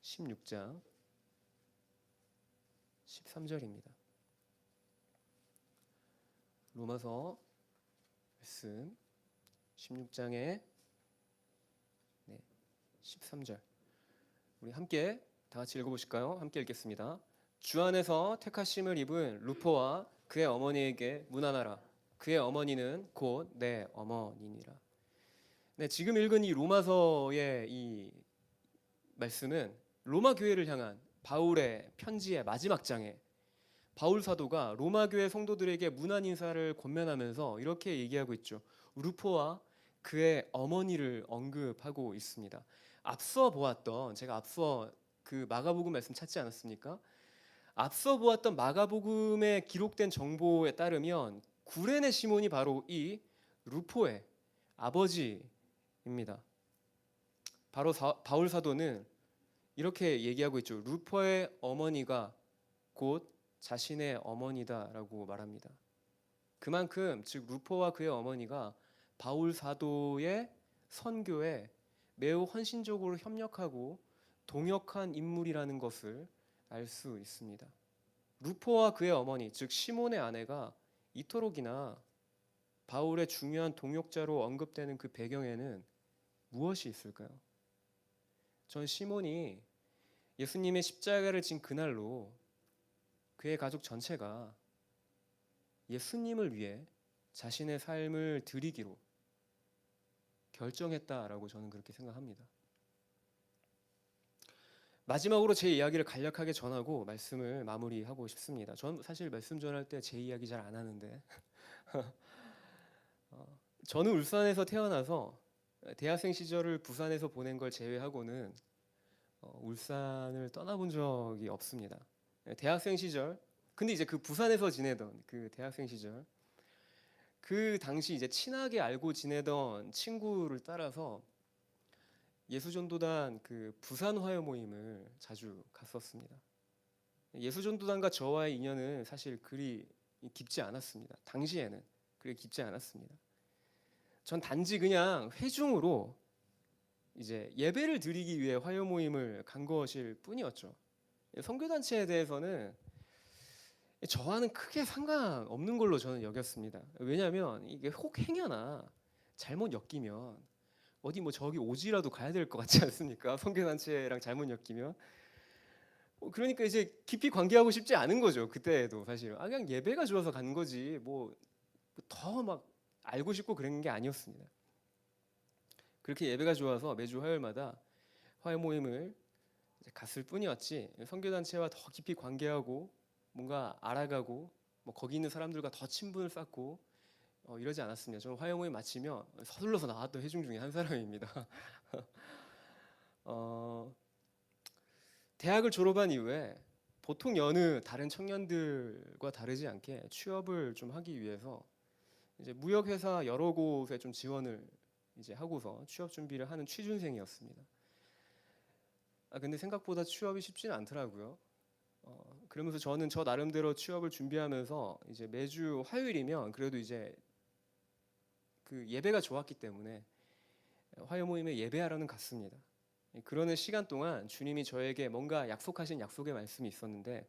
16장 13절입니다. 로마서 말씀 16장의 13절 우리 함께 다 같이 읽어보실까요? 함께 읽겠습니다. 주 안에서 택하심을 입은 루포와 그의 어머니에게 문안하라. 그의 어머니는 곧 내 어머니니라. 네, 지금 읽은 이 로마서의 이 말씀은 로마 교회를 향한 바울의 편지의 마지막 장에 바울 사도가 로마 교회 성도들에게 문안 인사를 권면하면서 이렇게 얘기하고 있죠. 루포와 그의 어머니를 언급하고 있습니다. 앞서 보았던 제가 앞서 그 마가복음 말씀 찾지 않았습니까? 앞서 보았던 마가복음에 기록된 정보에 따르면 구레네 시몬이 바로 이 루포의 아버지입니다. 바로 바울 사도는 이렇게 얘기하고 있죠. 루포의 어머니가 곧 자신의 어머니다라고 말합니다. 그만큼 즉 루포와 그의 어머니가 바울 사도의 선교에 매우 헌신적으로 협력하고 동역한 인물이라는 것을 알 수 있습니다. 루포와 그의 어머니 즉 시몬의 아내가 이토록이나 바울의 중요한 동역자로 언급되는 그 배경에는 무엇이 있을까요? 전 시몬이 예수님의 십자가를 진 그날로 그의 가족 전체가 예수님을 위해 자신의 삶을 드리기로 결정했다라고 저는 그렇게 생각합니다. 마지막으로 제 이야기를 간략하게 전하고 말씀을 마무리하고 싶습니다. 전 사실 말씀 전할 때 제 이야기 잘 안 하는데 저는 울산에서 태어나서 대학생 시절을 부산에서 보낸 걸 제외하고는 울산을 떠나본 적이 없습니다. 대학생 시절 근데 이제 그 부산에서 지내던 그 대학생 시절 그 당시 이제 친하게 알고 지내던 친구를 따라서 예수전도단 그 부산 화요 모임을 자주 갔었습니다. 예수전도단과 저와의 인연은 사실 그리 깊지 않았습니다. 당시에는 그리 깊지 않았습니다. 전 단지 그냥 회중으로 이제 예배를 드리기 위해 화요 모임을 간 것일 뿐이었죠. 선교단체에 대해서는 저와는 크게 상관없는 걸로 저는 여겼습니다. 왜냐하면 이게 혹 행여나 잘못 엮이면 어디 뭐 저기 오지라도 가야 될 것 같지 않습니까? 선교단체랑 잘못 엮이면 그러니까 이제 깊이 관계하고 싶지 않은 거죠. 그때도 사실 그냥 예배가 좋아서 간 거지 뭐 더 막 알고 싶고 그런 게 아니었습니다. 그렇게 예배가 좋아서 매주 화요일마다 화요 모임을 갔을 뿐이었지 선교단체와 더 깊이 관계하고 뭔가 알아가고 뭐 거기 있는 사람들과 더 친분을 쌓고 이러지 않았습니다. 저는 화요 모임 마치면 서둘러서 나왔던 회중 중에 한 사람입니다. 대학을 졸업한 이후에 보통 여느 다른 청년들과 다르지 않게 취업을 좀 하기 위해서 이제 무역회사 여러 곳에 좀 지원을 이제 하고서 취업 준비를 하는 취준생이었습니다. 근데 생각보다 취업이 쉽지는 않더라고요. 그러면서 저는 저 나름대로 취업을 준비하면서 이제 매주 화요일이면 그래도 이제 그 예배가 좋았기 때문에 화요 모임에 예배하러는 갔습니다. 그러는 시간 동안 주님이 저에게 뭔가 약속하신 약속의 말씀이 있었는데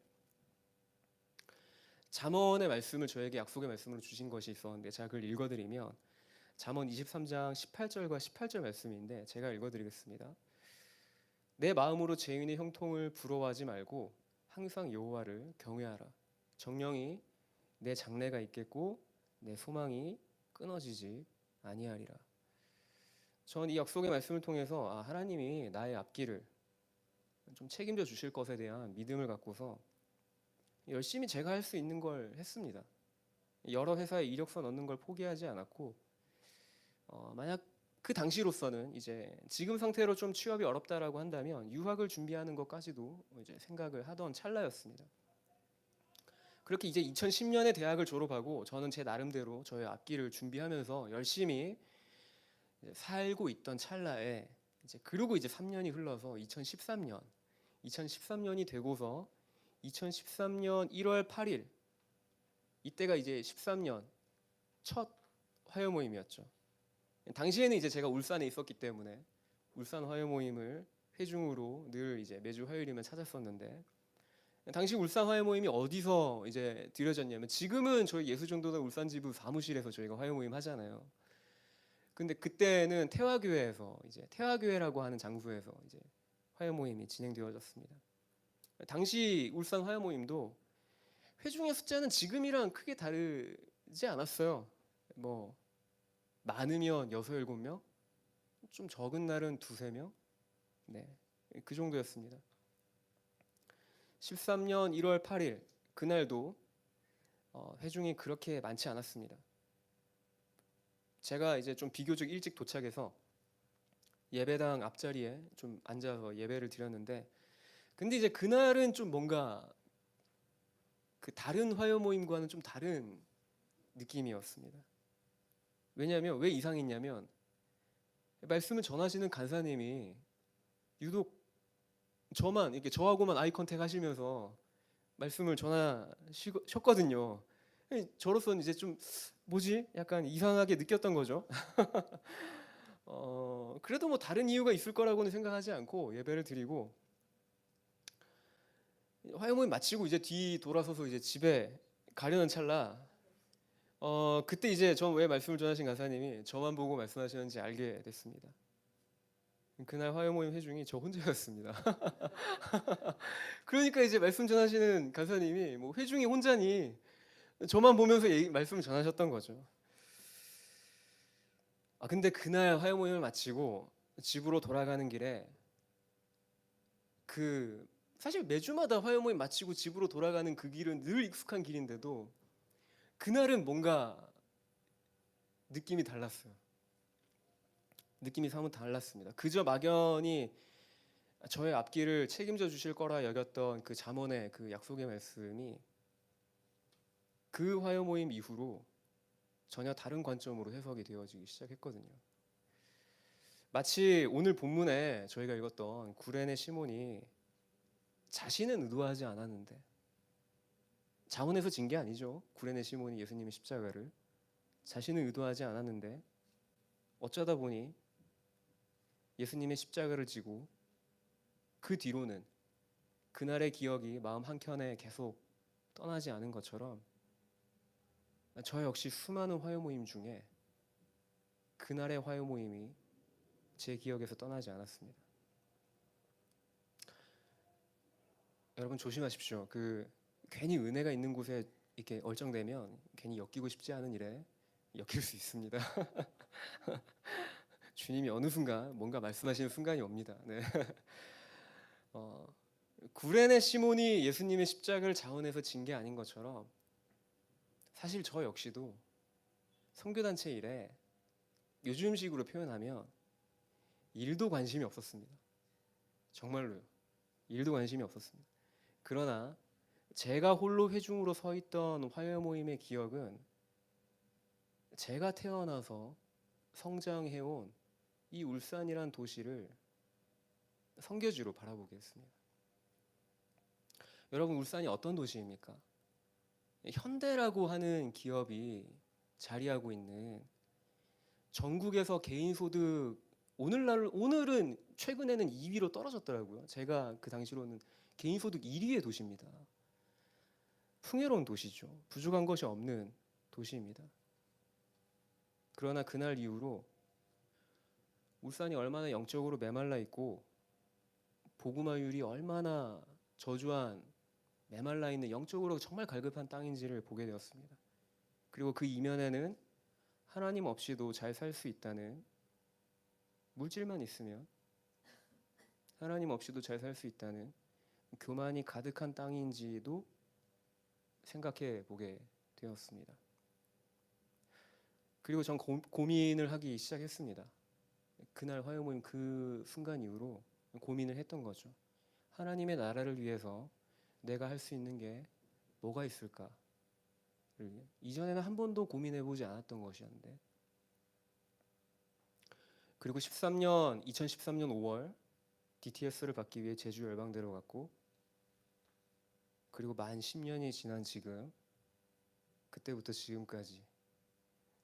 잠언의 말씀을 저에게 약속의 말씀으로 주신 것이 있었는데 제가 그걸 읽어드리면 잠언 23장 18절과 18절 말씀인데 제가 읽어드리겠습니다. 내 마음으로 죄인의 형통을 부러워하지 말고 항상 여호와를 경외하라. 정령이 내 장래가 있겠고 내 소망이 끊어지지 아니하리라. 전 이 약속의 말씀을 통해서 하나님이 나의 앞길을 좀 책임져 주실 것에 대한 믿음을 갖고서 열심히 제가 할 수 있는 걸 했습니다. 여러 회사에 이력서 넣는 걸 포기하지 않았고 만약 그 당시로서는 이제 지금 상태로 좀 취업이 어렵다라고 한다면 유학을 준비하는 것까지도 이제 생각을 하던 찰나였습니다. 그렇게 이제 2010년에 대학을 졸업하고 저는 제 나름대로 저의 앞길을 준비하면서 열심히 살고 있던 찰나에 이제 그러고 이제 3년이 흘러서 2013년이 되고서 2013년 1월 8일 이때가 이제 13년 첫 화요 모임이었죠. 당시에는 이제 제가 울산에 있었기 때문에 울산 화요 모임을 회중으로 늘 이제 매주 화요일이면 찾았었는데 당시 울산 화요 모임이 어디서 이제 드려졌냐면 지금은 저희 예수전도단 울산 지부 사무실에서 저희가 화요 모임 하잖아요. 근데 그때는 태화교회에서 이제 태화교회라고 하는 장소에서 이제 화요 모임이 진행되어졌습니다. 당시 울산 화요 모임도 회중의 숫자는 지금이랑 크게 다르지 않았어요. 뭐 많으면 6, 7명, 좀 적은 날은 2, 3명, 네, 그 정도였습니다. 13년 1월 8일 그날도 회중이 그렇게 많지 않았습니다. 제가 이제 좀 비교적 일찍 도착해서 예배당 앞자리에 좀 앉아서 예배를 드렸는데 근데 이제 그날은 좀 뭔가 그 다른 화요 모임과는 좀 다른 느낌이었습니다. 왜냐하면 왜 이상했냐면 말씀을 전하시는 간사님이 유독 저만 이렇게 저하고만 아이 컨택 하시면서 말씀을 전하셨거든요. 저로서는 이제 좀 뭐지? 약간 이상하게 느꼈던 거죠. 그래도 뭐 다른 이유가 있을 거라고는 생각하지 않고 예배를 드리고 화요 모임 마치고 이제 뒤 돌아서서 이제 집에 가려는 찰나 그때 이제 전 왜 말씀을 전하신 간사님이 저만 보고 말씀하시는지 알게 됐습니다. 그날 화요 모임 회중이 저 혼자였습니다. 그러니까 이제 말씀 전하시는 간사님이 뭐 회중이 혼자니 저만 보면서 말씀을 전하셨던 거죠. 근데 그날 화요 모임을 마치고 집으로 돌아가는 길에 사실 매주마다 화요 모임 마치고 집으로 돌아가는 그 길은 늘 익숙한 길인데도 그날은 뭔가 느낌이 달랐어요. 느낌이 사뭇 달랐습니다. 그저 막연히 저의 앞길을 책임져 주실 거라 여겼던 그 잠언의 그 약속의 말씀이 그 화요 모임 이후로 전혀 다른 관점으로 해석이 되어지기 시작했거든요. 마치 오늘 본문에 저희가 읽었던 구레네 시몬이 자신은 의도하지 않았는데 자원해서 진 게 아니죠. 구레네 시몬이 예수님의 십자가를 자신은 의도하지 않았는데 어쩌다 보니 예수님의 십자가를 지고 그 뒤로는 그날의 기억이 마음 한켠에 계속 떠나지 않은 것처럼 저 역시 수많은 화요 모임 중에 그날의 화요 모임이 제 기억에서 떠나지 않았습니다. 여러분 조심하십시오. 괜히 은혜가 있는 곳에 이렇게 얼쩡대면 괜히 엮이고 싶지 않은 일에 엮일 수 있습니다. 주님이 어느 순간 뭔가 말씀하시는 순간이 옵니다. 네. 구레네 시몬이 예수님의 십자가를 자원해서 진 게 아닌 것처럼 사실 저 역시도 선교단체 일에 요즘식으로 표현하면 일도 관심이 없었습니다. 정말로요. 일도 관심이 없었습니다. 그러나 제가 홀로 회중으로 서 있던 화요 모임의 기억은 제가 태어나서 성장해온 이 울산이란 도시를 선교지로 바라보게 했습니다. 여러분, 울산이 어떤 도시입니까? 현대라고 하는 기업이 자리하고 있는 전국에서 개인 소득 오늘은 최근에는 2위로 떨어졌더라고요. 제가 그 당시로는 개인 소득 1위의 도시입니다. 풍요로운 도시죠. 부족한 것이 없는 도시입니다. 그러나 그날 이후로 울산이 얼마나 영적으로 메말라 있고 복음화율이 얼마나 저조한 메말라 있는 영적으로 정말 갈급한 땅인지를 보게 되었습니다. 그리고 그 이면에는 하나님 없이도 잘 살 수 있다는 물질만 있으면 하나님 없이도 잘 살 수 있다는 교만이 가득한 땅인지도 생각해 보게 되었습니다. 그리고 전 고민을 하기 시작했습니다. 그날 화요 모임 그 순간 이후로 고민을 했던 거죠. 하나님의 나라를 위해서 내가 할 수 있는 게 뭐가 있을까? 이전에는 한 번도 고민해 보지 않았던 것이었는데, 그리고 2013년 5월 DTS를 받기 위해 제주 열방대로 갔고, 그리고 만 10년이 지난 지금, 그때부터 지금까지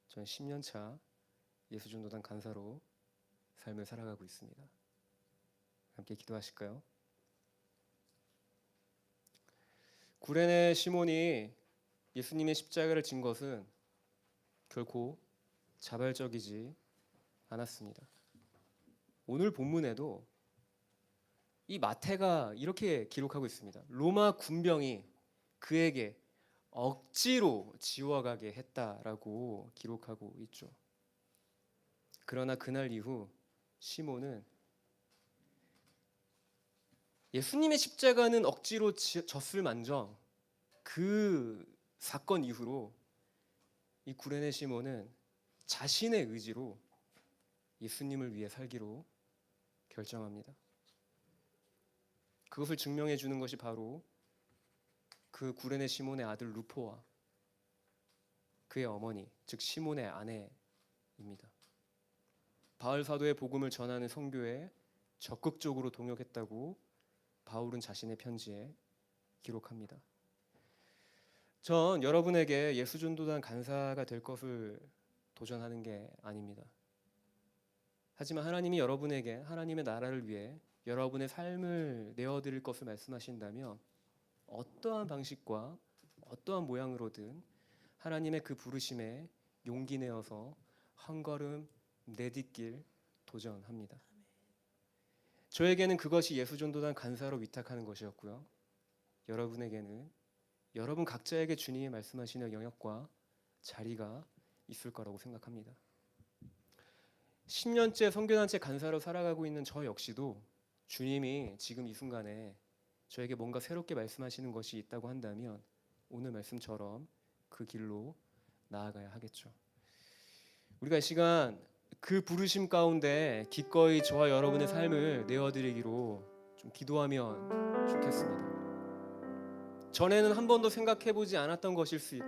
전 10년 차 예수전도단 간사로 삶을 살아가고 있습니다. 함께 기도하실까요? 구레네 시몬이 예수님의 십자가를 진 것은 결코 자발적이지 않았습니다. 오늘 본문에도 이 마태가 이렇게 기록하고 있습니다. 로마 군병이 그에게 억지로 지워가게 했다라고 기록하고 있죠. 그러나 그날 이후 시몬은 예수님의 십자가는 억지로 졌을 만정 그 사건 이후로 이 구레네 시몬은 자신의 의지로 예수님을 위해 살기로 결정합니다. 그것을 증명해 주는 것이 바로 그 구레네 시몬의 아들 루포와 그의 어머니, 즉 시몬의 아내입니다. 바울 사도의 복음을 전하는 선교에 적극적으로 동역했다고 바울은 자신의 편지에 기록합니다. 전 여러분에게 예수전도단 간사가 될 것을 도전하는 게 아닙니다. 하지만 하나님이 여러분에게 하나님의 나라를 위해 여러분의 삶을 내어드릴 것을 말씀하신다면 어떠한 방식과 어떠한 모양으로든 하나님의 그 부르심에 용기 내어서 한 걸음 내딛길 도전합니다. 저에게는 그것이 예수전도단 간사로 위탁하는 것이었고요. 여러분에게는 여러분 각자에게 주님이 말씀하시는 영역과 자리가 있을 거라고 생각합니다. 10년째 선교단체 간사로 살아가고 있는 저 역시도 주님이 지금 이 순간에 저에게 뭔가 새롭게 말씀하시는 것이 있다고 한다면 오늘 말씀처럼 그 길로 나아가야 하겠죠. 우리가 이 시간 그 부르심 가운데 기꺼이 저와 여러분의 삶을 내어드리기로 좀 기도하면 좋겠습니다. 전에는 한 번도 생각해보지 않았던 것일 수 있고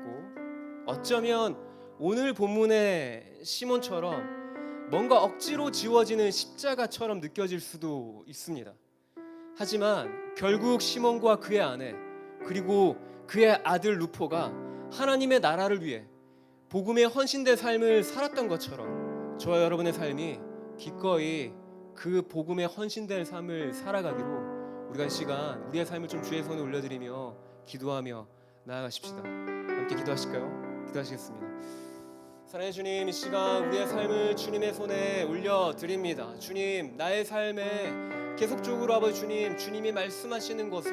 어쩌면 오늘 본문의 시몬처럼 뭔가 억지로 지워지는 십자가처럼 느껴질 수도 있습니다. 하지만 결국 시몬과 그의 아내 그리고 그의 아들 루포가 하나님의 나라를 위해 복음의 헌신된 삶을 살았던 것처럼 저와 여러분의 삶이 기꺼이 그 복음의 헌신된 삶을 살아가기로 우리가 이 시간 우리의 삶을 좀 주의 손에 올려드리며 기도하며 나아가십시다. 함께 기도하실까요? 기도하시겠습니다. 사랑의 주님, 이 시간 우리의 삶을 주님의 손에 올려드립니다. 주님, 나의 삶에 계속적으로 아버지 주님, 주님이 말씀하시는 것에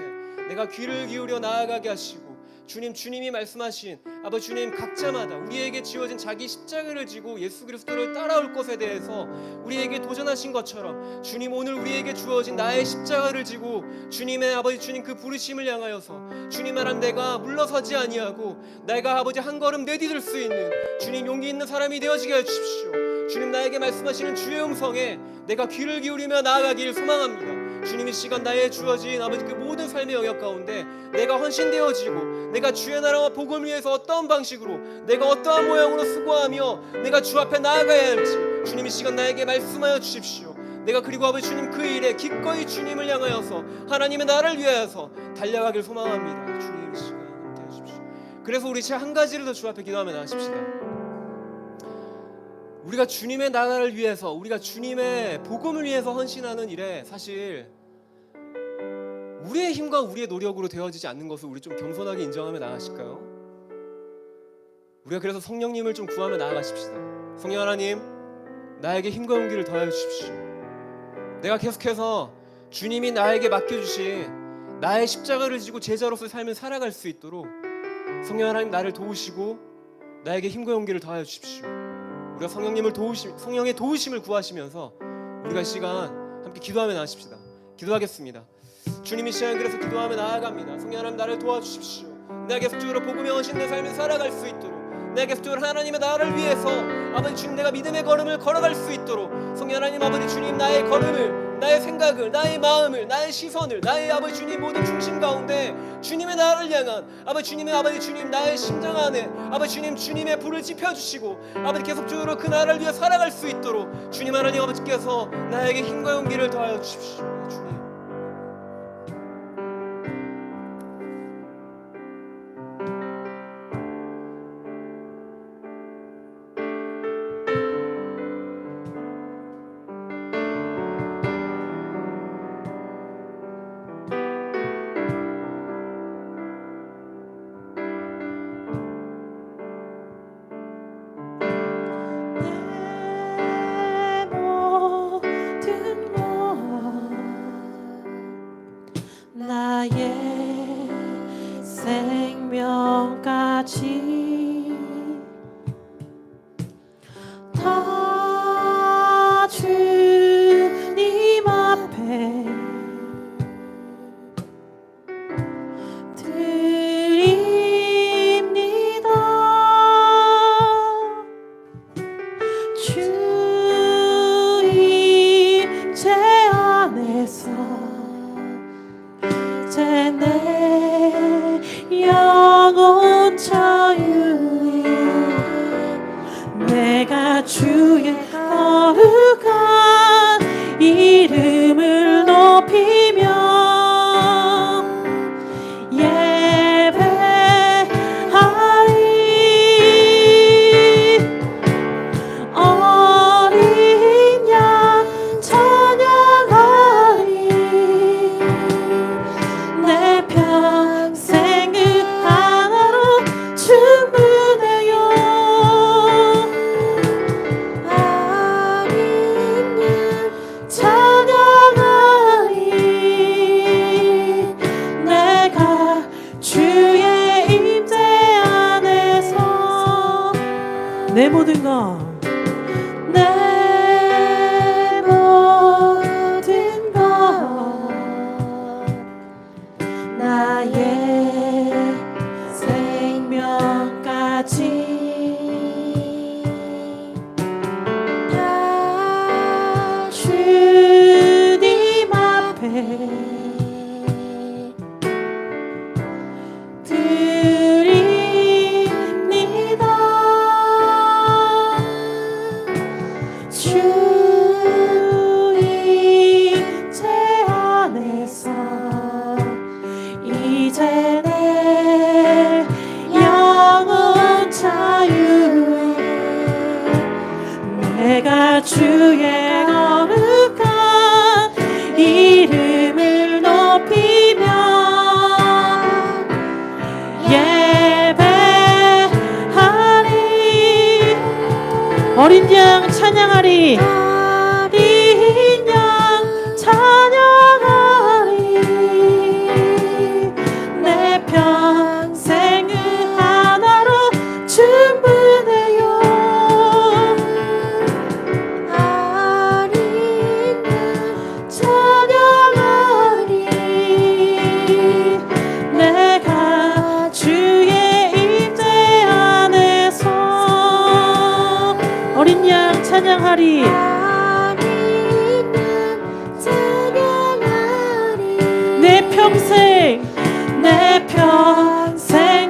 내가 귀를 기울여 나아가게 하시고 주님, 주님이 말씀하신 아버지 주님, 각자마다 우리에게 지어진 자기 십자가를 지고 예수 그리스도를 따라올 것에 대해서 우리에게 도전하신 것처럼 주님, 오늘 우리에게 주어진 나의 십자가를 지고 주님의 아버지 주님 그 부르심을 향하여서 주님 하나님, 내가 물러서지 아니하고 내가 아버지 한 걸음 내디딜 수 있는 주님 용기 있는 사람이 되어지게 해주십시오. 주님, 나에게 말씀하시는 주의 음성에 내가 귀를 기울이며 나아가기를 소망합니다. 주님, 이 시간 나의 주어진 아버지 그 모든 삶의 영역 가운데 내가 헌신되어지고 내가 주의 나라와 복음을 위해서 어떠한 방식으로 내가 어떠한 모양으로 수고하며 내가 주 앞에 나아가야 할지 주님, 이 시간 나에게 말씀하여 주십시오. 내가 그리고 아버지 주님 그 일에 기꺼이 주님을 향하여서 하나님의 나라를 위하여서 달려가길 소망합니다. 주님, 이 시간 함께 해주십시오. 그래서 우리 제 한 가지를 더 주 앞에 기도하며 나아십시다. 우리가 주님의 나라를 위해서, 우리가 주님의 복음을 위해서 헌신하는 일에 사실 우리의 힘과 우리의 노력으로 되어지지 않는 것을 우리 좀 겸손하게 인정하며 나아가실까요? 우리가 그래서 성령님을 좀 구하며 나아가십시다. 성령 하나님, 나에게 힘과 용기를 더하여 주십시오. 내가 계속해서 주님이 나에게 맡겨주신 나의 십자가를 지고 제자로서의 삶을 살아갈 수 있도록 성령 하나님, 나를 도우시고 나에게 힘과 용기를 더하여 주십시오. 우리가 성령의 도우심을 구하시면서 우리가 이 시간 함께 기도하며 나아십시다. 기도하겠습니다. 주님이 시간 그래서 기도하며 나아갑니다. 성령 하나님, 나를 도와주십시오. 내가 계속적으로 복음의 헌신된 삶을 살아갈 수 있도록, 내가 계속적으로 하나님의 나라를 위해서 아버지 주님, 내가 믿음의 걸음을 걸어갈 수 있도록 성령 하나님, 아버지 주님, 나의 걸음을, 나의 생각을, 나의 마음을, 나의 시선을, 나의 아버지 주님 모든 중심 가운데 주님의 나라를 향한 아버지 주님의 아버지 주님 나의 심장 안에 아버지 주님, 주님의 불을 지펴주시고 아버지 계속적으로 그 나라를 위해 살아갈 수 있도록 주님 하나님 아버지께서 나에게 힘과 용기를 더하여 주십시오. 주님, 나의 생명까지 다 주님 앞에 드립니다. 주의 제 안에서 이제 내 영혼 자유에 내가 주의 거룩한 이름을 높이며 예배하리. 어린 양 찬양하리. 내 평생 그 하나로 충분해요. 어린 양 찬양하리. 내가 주의 임재 안에서 내 모든 것, 내 모든 것, 나의 생명까지 다 주님 앞에 드립니다. 주의 제 안에서 이제 내 영혼 자유에 내가 주의 거룩한 이름을 높이며 예배하리. 어린 양 찬양하리. 어린 양 찬양하리. 내 평생 찬양하리. 어린 양 찬양하리. 내 평생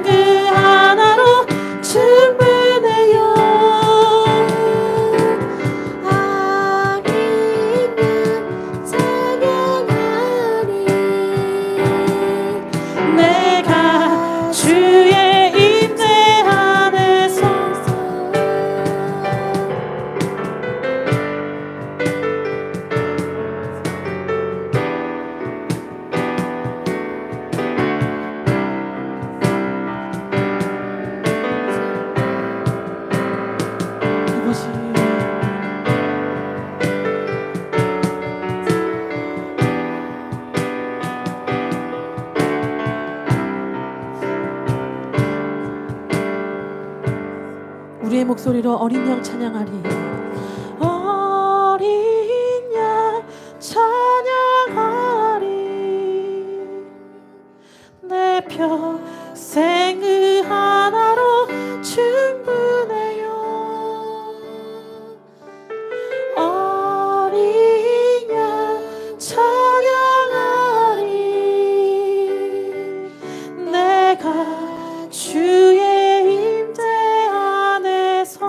그 하나로 충분해요. 어린 양 찬양하리. 내가 주의 임재 안에서 이것이 우리의 목소리로 어린 양 찬양하리. 어린 양 찬양하리. 내 평생 그 하나로 충분해요. 어린 양 찬양하리. 내가 주의 임재 안에서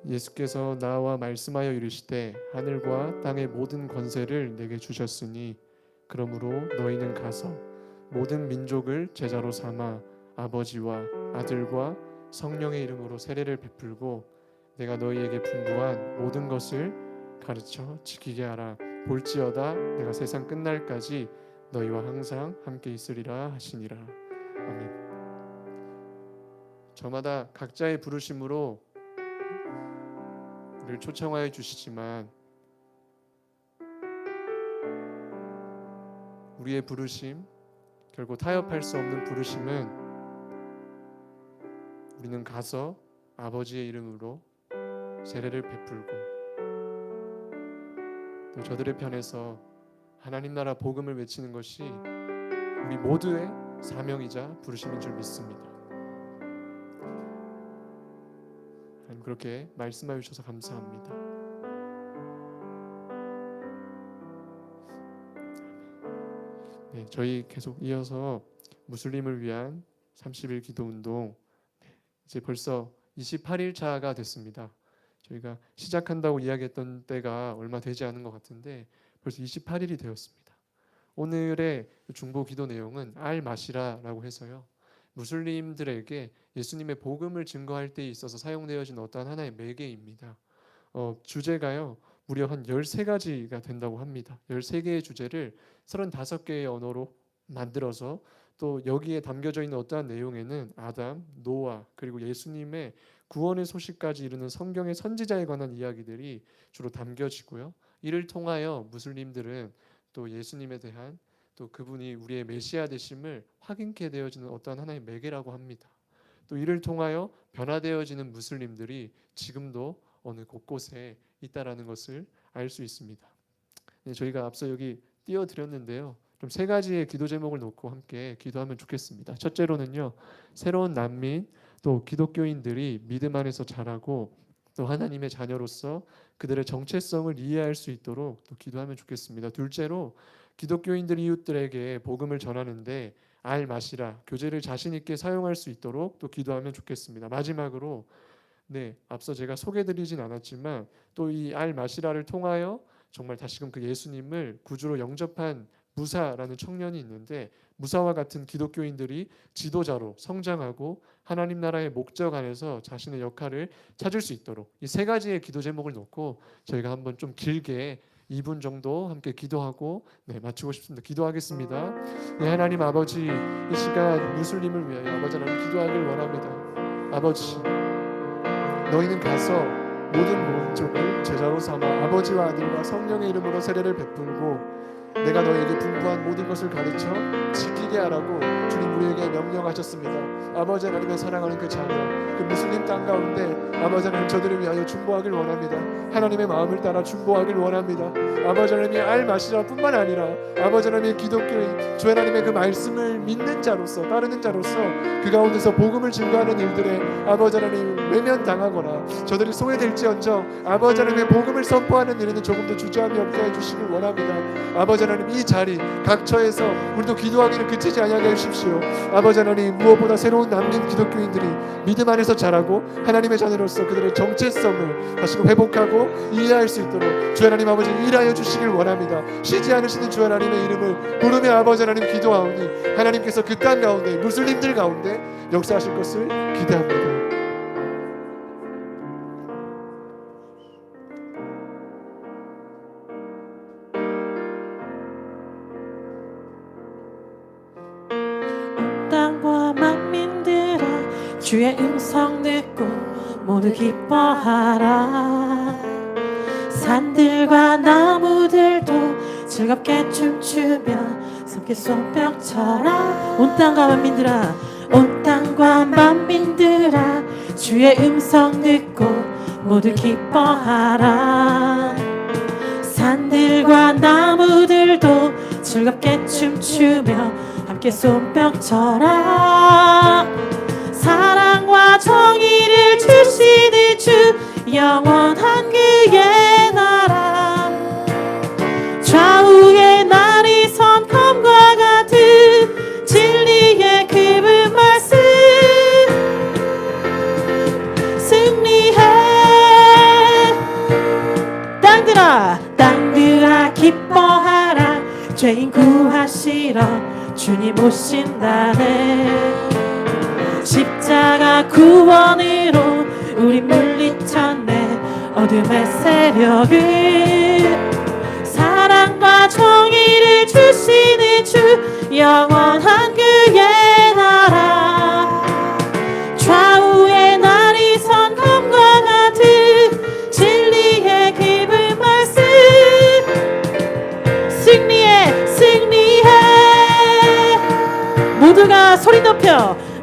예수께서 나와 말씀하여 이르시되 하늘과 땅의 모든 권세를 내게 주셨으니 그러므로 너희는 가서 모든 민족을 제자로 삼아 아버지와 아들과 성령의 이름으로 세례를 베풀고 내가 너희에게 분부한 모든 것을 가르쳐 지키게 하라. 볼지어다 내가 세상 끝날까지 너희와 항상 함께 있으리라 하시니라. 아멘. 저마다 각자의 부르심으로 우리를 초청하여 주시지만 우리의 부르심, 결국 타협할 수 없는 부르심은 우리는 가서 아버지의 이름으로 세례를 베풀고 또 저들의 편에서 하나님 나라 복음을 외치는 것이 우리 모두의 사명이자 부르심인 줄 믿습니다. 하나님 그렇게 말씀하여 주셔서 감사합니다. 네, 저희 계속 이어서 무슬림을 위한 30일 기도 운동 이제 벌써 28일 차가 됐습니다. 저희가 시작한다고 이야기했던 때가 얼마 되지 않은 것 같은데 벌써 28일이 되었습니다. 오늘의 중보 기도 내용은 알-마시라라고 해서요. 무슬림들에게 예수님의 복음을 증거할 때에 있어서 사용되어진 어떠한 하나의 매개입니다. 주제가요. 무려 한 13가지가 된다고 합니다. 13개의 주제를 35개의 언어로 만들어서 또 여기에 담겨져 있는 어떠한 내용에는 아담, 노아 그리고 예수님의 구원의 소식까지 이르는 성경의 선지자에 관한 이야기들이 주로 담겨지고요. 이를 통하여 무슬림들은 또 예수님에 대한 또 그분이 우리의 메시아 되심을 확인케 되어지는 어떠한 하나의 매개라고 합니다. 또 이를 통하여 변화되어지는 무슬림들이 지금도 어느 곳곳에 있다라는 것을 알 수 있습니다. 네, 저희가 앞서 여기 띄워드렸는데요. 좀 3가지의 기도 제목을 놓고 함께 기도하면 좋겠습니다. 첫째로는요. 새로운 난민 또 기독교인들이 믿음 안에서 자라고 또 하나님의 자녀로서 그들의 정체성을 이해할 수 있도록 또 기도하면 좋겠습니다. 둘째로 기독교인들 이웃들에게 복음을 전하는데 알-마시라 교재를 자신 있게 사용할 수 있도록 또 기도하면 좋겠습니다. 마지막으로 앞서 제가 소개드리진 않았지만 또 이 알-마시라를 통하여 정말 다시금 그 예수님을 구주로 영접한 무사라는 청년이 있는데 무사와 같은 기독교인들이 지도자로 성장하고 하나님 나라의 목적 안에서 자신의 역할을 찾을 수 있도록 이 3가지의 기도 제목을 놓고 저희가 한번 좀 길게 2분 정도 함께 기도하고 마치고 싶습니다. 기도하겠습니다. 하나님 아버지, 이 시간 무슬림을 위하여 아버지 하나님 기도하길 원합니다. 아버지, 너희는 가서 모든 민족을 제자로 삼아 아버지와 아들과 성령의 이름으로 세례를 베풀고 내가 너에게 분부한 모든 것을 가르쳐 지키게 하라고 주님 우리에게 명령하셨습니다. 아버지 하나님의 사랑하는 그 자녀, 그 무슬림 땅 가운데 아버지 하나님 저들을 위하여 중보하길 원합니다. 하나님의 마음을 따라 중보하길 원합니다. 아버지 하나님이 알마시라 뿐만 아니라 아버지 하나님의 기독교인 주 하나님의 그 말씀을 믿는 자로서 따르는 자로서 그 가운데서 복음을 증거하는 일들에 아버지 하나님 외면당하거나 저들이 소외될지언정 아버지 하나님의 복음을 선포하는 일에는 조금 더 주저함이 없게 해주시길 원합니다. 아버지 하나님 이 자리 각처에서 우리도 기도하기를 그치지 아니하게 해주십시오. 아버지 하나님 무엇보다 새로운 남긴 기독교인들이 믿음 안에서 자라고 하나님의 자녀로서 그들의 정체성을 다시금 회복하고 이해할 수 있도록 주 하나님 아버지 일하여 주시길 원합니다. 쉬지 않으시는 주 하나님의 이름을 부르며 아버지 하나님 기도하오니 하나님께서 그 땅 가운데 무슬림들 가운데 역사하실 것을 기대합니다. 땅과 만민들아 주의 음성 듣고 모두 기뻐하라. 산들과 나무들도 즐겁게 춤추며 함께 손뼉쳐라. 온 땅과 만민들아, 온 땅과 만민들아 주의 음성 듣고 모두 기뻐하라. 산들과 나무들도 즐겁게 춤추며 함께 손뼉쳐라. 사랑과 정의를 주시는 주 영원한 그의 나라. 좌우에 날이 선 검과 같은 진리의 그분 말씀 승리해. 땅들아 기뻐하라. 죄인 구하시러 주님 오신다네. 십자가 구원으로 우리 물리쳤네 어둠의 세력을. 사랑과 정의를 주시는 주 영원한 그의 나라. 좌우에 날이 선 검과 같은 진리의 기쁜 말씀 승리해.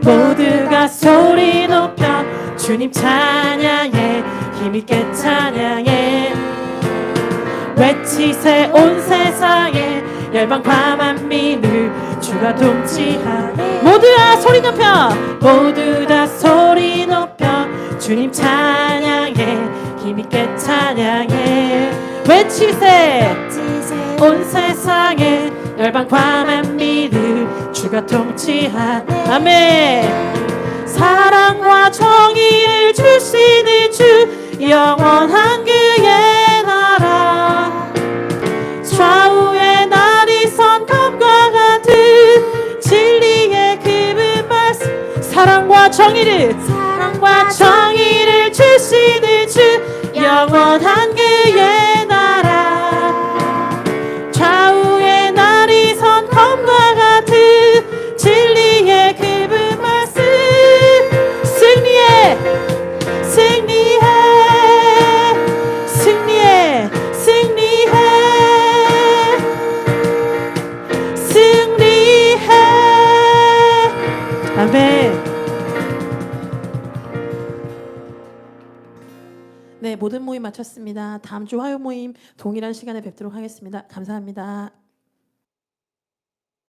모두가 소리 높여 주님 찬양해 힘있게 찬양해. 외치세 온 세상에 열방과 만민을 주가 통치하네. 모두 다 소리 높여 주님 찬양해 힘있게 찬양해. 외치세 온 세상에 열방과 만민을 주가 통치하네. 아멘. 사랑과 정의를 주시는 주 영원한 그의 나라. 좌우에 날이 선 검과 같은 진리의 기쁜 말씀. 사랑과 정의를 주시는 주 영원한 그의 나라. 좌우에 날이 선 검과 같은 진리의 기쁜 말씀 승리해. 아멘. 네, 모든 모임 마쳤습니다. 다음 주 화요 모임 동일한 시간에 뵙도록 하겠습니다. 감사합니다.